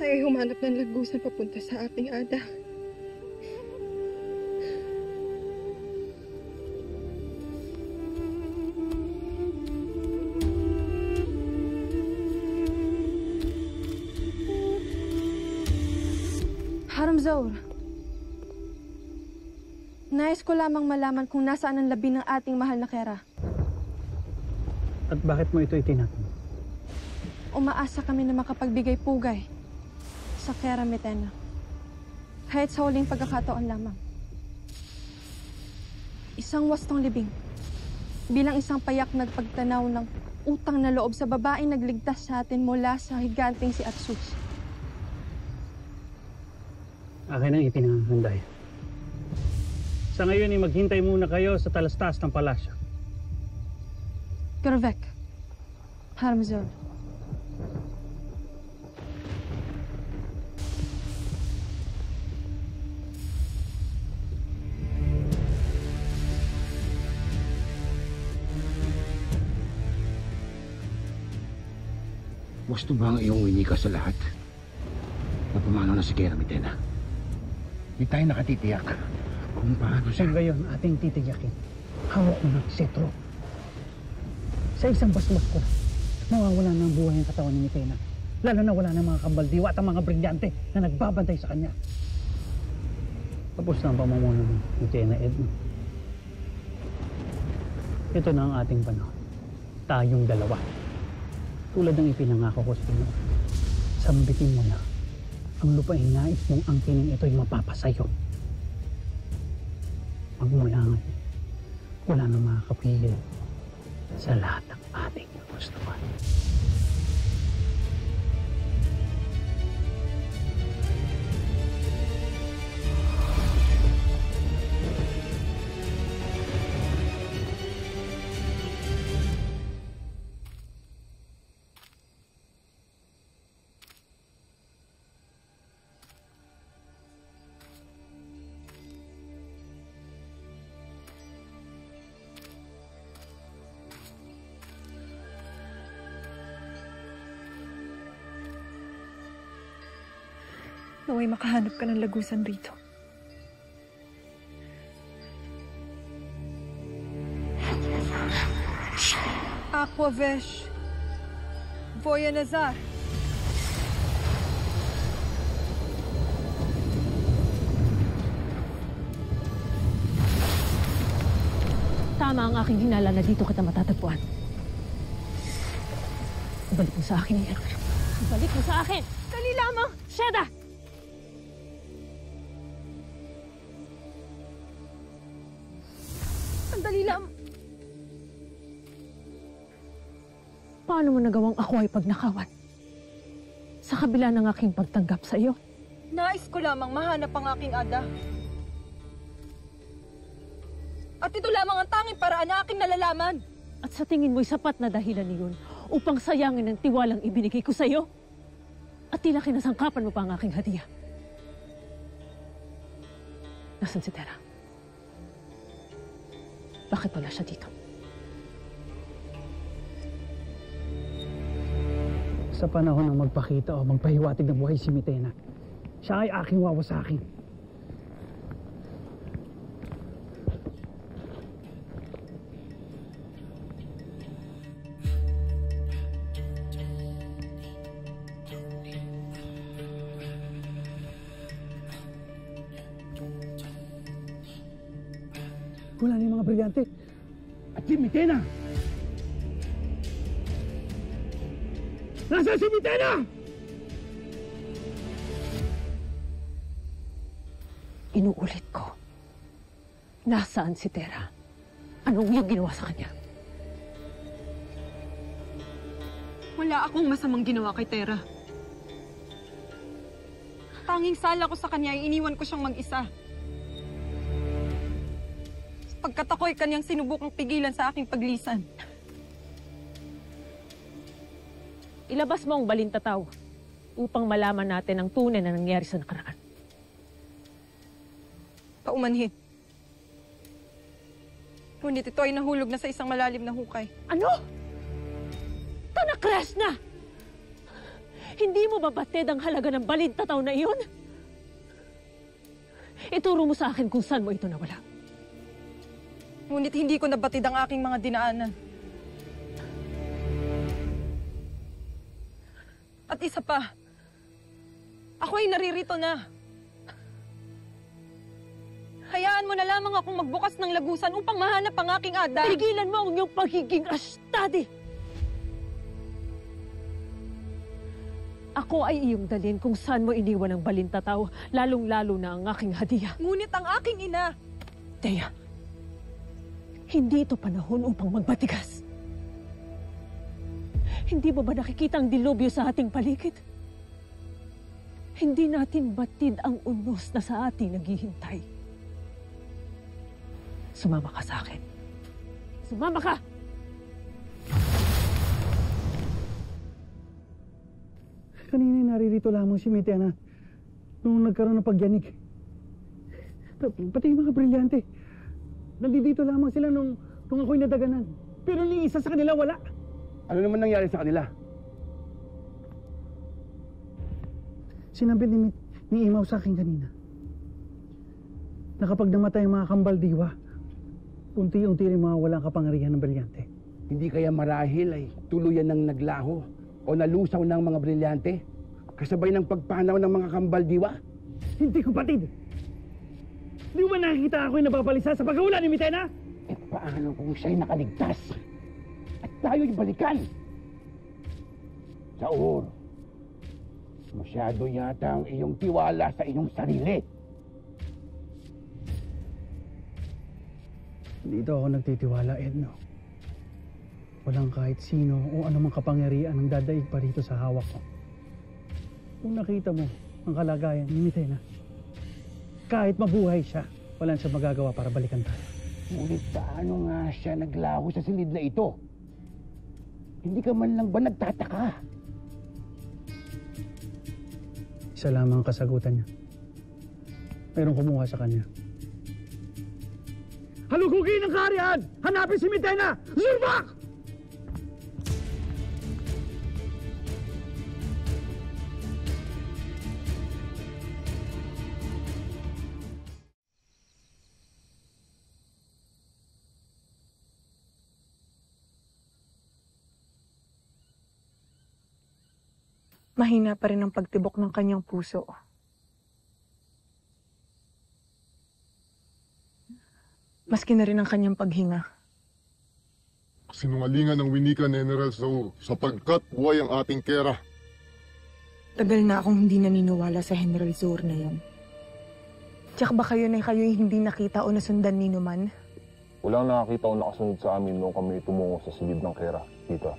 Tayo'y humanap ng lagusan papunta sa ating Ada. Haramzaur, nais ko lamang malaman kung nasaan ang labi ng ating mahal na Kera. At bakit mo ito itinatanong? Umaasa kami na makapagbigay pugay sa Kera Mitena. Kahit sa huling pagkakataon lamang. Isang wastong libing. Bilang isang payak nagpagtanaw ng utang na loob sa babaeng nagligtas sa atin mula sa higanting si Atsus. Akin ang ipinanganday. Sa ngayon ay maghintay muna kayo sa talastas ng palasyo. Gervek, Haramzaur. Gusto ba ang iyong winika sa lahat? Na pumanaw na si Kera Mitena? Hindi tayo nakatitiyak kung paano siya. Sa gayon, ating titiyakin. Hawak mo ng setro. Sa isang basbas ko, mawawala ng buhay ang katawan ni Mitena. Lalo na wala ng mga kambaldiwa at ang mga brilyante na nagbabantay sa kanya. Tapos na ang pamumuno ni Mitena, Edno. Ito na ang ating panahon. Tayong dalawa. Tulad ng ipinangako ko sa inyo. Sambitin mo na ang lupaing nais mong angkinin ito'y mapapasayo. Magmula ngayon, wala na makakapigil sa lahat ng ating gustuhan. Naway makahanap ka ng lagusan rito. Aquavesh. Voya Nazar. Tama ang aking hinala na dito kita matatagpuan. Ibalik mo sa akin yan. Ibalik mo sa akin! Dali lamang! Sheda! Sandali lang. Paano mo nagawang ako ay pagnakawan? Sa kabila ng aking pagtanggap sa iyo? Nais ko lamang mahanap ang aking Ada. At ito lamang ang tanging paraan na aking nalalaman. At sa tingin mo'y sapat na dahilan niyon upang sayangin ang tiwalang ibinigay ko sa iyo? At tila kinasangkapan mo pa ang aking hadiah. Nasaan si Tera? Bakit wala siya dito? Sa panahon ng magpakita o magpahiwatig ng buhay si Mitena, siya ay aking wawasakin. Wala na yung mga brilyante. At si Mitena! Nasaan si Mitena? Inuulit ko. Nasaan si Tera? Anong iyong ginawa sa kanya? Wala akong masamang ginawa kay Tera. Tanging sala ko sa kanya ay iniwan ko siyang mag-isa. Pagkat ako'y kanyang sinubukang pigilan sa aking paglisan. Ilabas mo ang balintataw upang malaman natin ang tunay na nangyari sa nakaraan. Paumanhin. Ngunit ito ay nahulog na sa isang malalim na hukay. Ano? Tanakras na! Hindi mo ba batid ang halaga ng balintataw na iyon? Ituro mo sa akin kung saan mo ito nawala. Ngunit hindi ko nabatid ang aking mga dinaanan. At isa pa, ako ay naririto na. Hayaan mo na lamang akong magbukas ng lagusan upang mahanap ang aking Ada. Tigilan mo ang iyong pagiging astadi! Ako ay iyong dalhin kung saan mo iniwan ang balintataw, lalong-lalo na ang aking hadiah. Ngunit ang aking ina... Dea, hindi ito panahon upang magbatigas. Hindi mo ba nakikita ang dilubyo sa ating paligid? Hindi natin batid ang unos na sa ating naghihintay. Sumama ka sa akin. Sumama ka! Kanina naririto lamang si Mitena nung nagkaroon ng pagyanig. Pati yung mga brilyante. Nandito lamang sila nung ako'y nadaganan. Pero ni isa sa kanila wala. Ano naman nangyari sa kanila? Sinabi ni Imaw sa akin kanina na kapag namatay ang mga kambal diwa, unti-unti rin mawawala ang kapangyarihan ng brilyante. Hindi kaya marahil ay tuluyan ng naglaho o nalusaw ng mga brilyante kasabay ng pagpanaw ng mga kambal diwa? Hindi ko batid! Di ba nakikita ako'y nababalisa sa pagkawala ni Mitena? Eh paano kung siya'y nakaligtas at tayo'y balikan? Saur, masyado yata ang iyong tiwala sa iyong sarili. Dito ako nagtitiwala, Edno. Walang kahit sino o anumang kapangyarihan ang dadaig pa rito sa hawak ko. Kung nakita mo ang kalagayan ni Mitena, kahit mabuhay siya, walang siya magagawa para balikan tayo. Ngunit paano nga siya naglaho sa silid na ito? Hindi ka man lang ba nagtataka? Isa lamang ang kasagutan niya. Mayroong kumuha sa kanya. Halugugin ang kaharian! Hanapin si Mitena! Zurbak! Mahina pa rin ang pagtibok ng kanyang puso. Maski na rin ang kanyang paghinga. Sinungalingan ng winika ni General Saur sapagkat buhay ang ating Kera. Tagal na akong hindi naniniwala sa General Saur na yan. Tiyak ba kayo'y hindi nakita o nasundan ni Numan? Walang nakakita o nakasunod sa amin nung kami tumungo sa silid ng Kera, tita.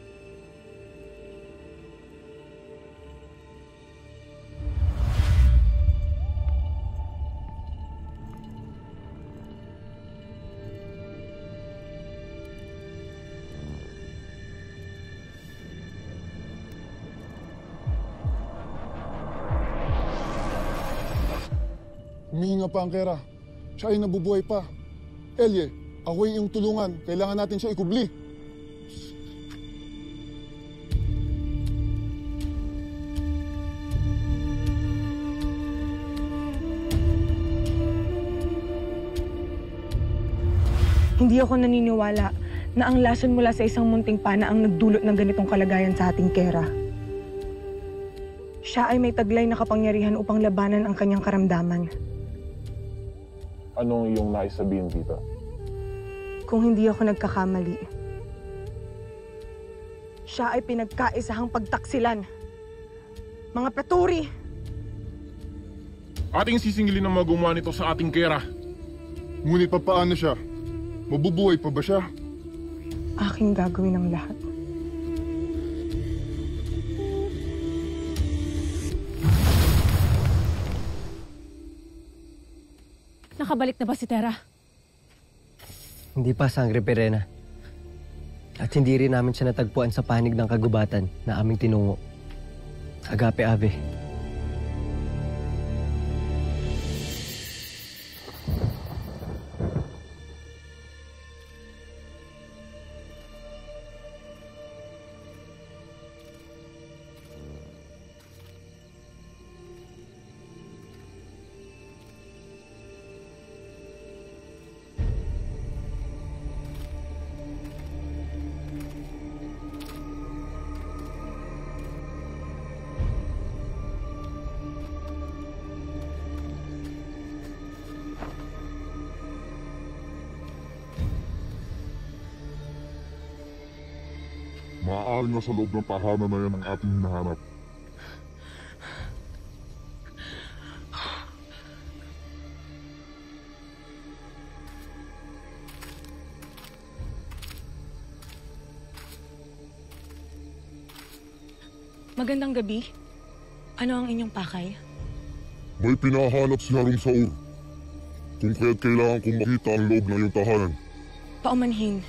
Humihinga pa ang Kera. Siya ay nabubuhay pa. Elye, ako ay iyong tulungan. Kailangan natin siya ikubli. Hindi ako naniniwala na ang lason mula sa isang munting pana ang nagdulot ng ganitong kalagayan sa ating Kera. Siya ay may taglay na kapangyarihan upang labanan ang kanyang karamdaman. Anong iyong nais sabihin, tita? Kung hindi ako nagkakamali, siya ay pinagkaisahang pagtaksilan. Mga peturi! Ating sisingilin ang mga gumawa nito sa ating Kera. Ngunit papaano siya? Mabubuhay pa ba siya? Aking gagawin ang lahat. Nakabalik na ba si Tera? Hindi pa, Sangre Perena. At hindi rin namin siya natagpuan sa panig ng kagubatan na aming tinungo. Agape Ave. maaaring nasa loob ng tahanan na yan ang ating hinahanap. Magandang gabi. Ano ang inyong pakay? May pinahanap si Harong Saur. Kung kaya't kailangan kong makita ang loob ng iyong tahanan. Paumanhin.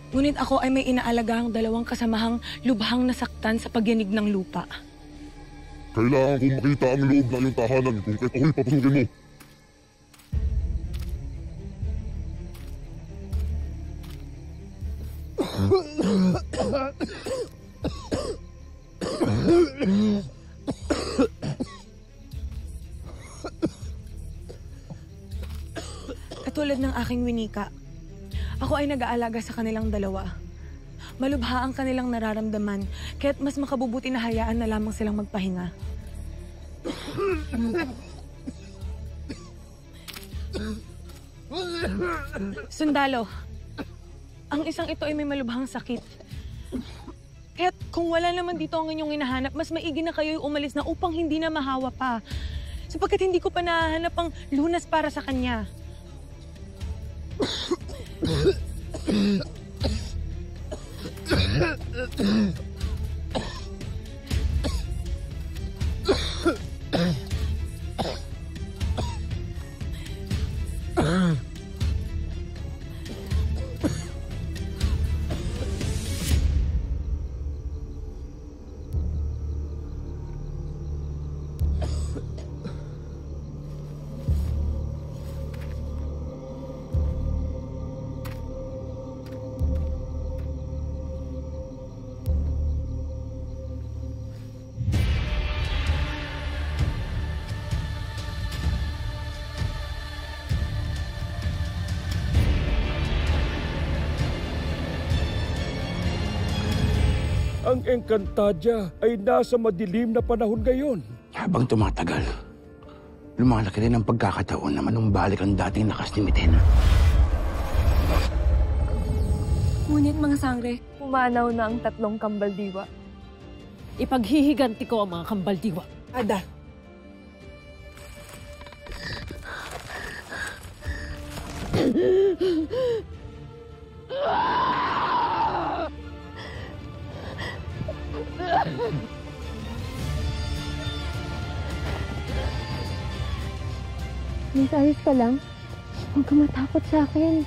Ngunit ako ay may inaalagahang 2 kasamahang lubhang nasaktan sa pagyanig ng lupa. Kailangan kong makita ang loob ng iyong tahanan kung kaya't ako'y papasukin mo. Katulad ng aking winika, ako ay nag-aalaga sa kanilang 2. Malubha ang kanilang nararamdaman, kaya't mas makabubuti na hayaan na lamang silang magpahinga. Sundalo, ang isang ito ay may malubhang sakit. Kaya't kung wala naman dito ang inyong hinahanap, mas maigi na kayo'y umalis na upang hindi na mahawa pa. Sapagkat hindi ko pa nahanap ang lunas para sa kanya. Ang Encantadia ay nasa madilim na panahon ngayon. Habang tumatagal, lumalaki rin ang pagkakataon na manumbalik ang dating lakas ni Mitena. Ngunit mga sangre, pumanaw na ang 3 kambaldiwa. Ipaghihiganti ko ang mga kambaldiwa. Ada. Miss, ayos ka lang? Huwag ka matakot sa akin.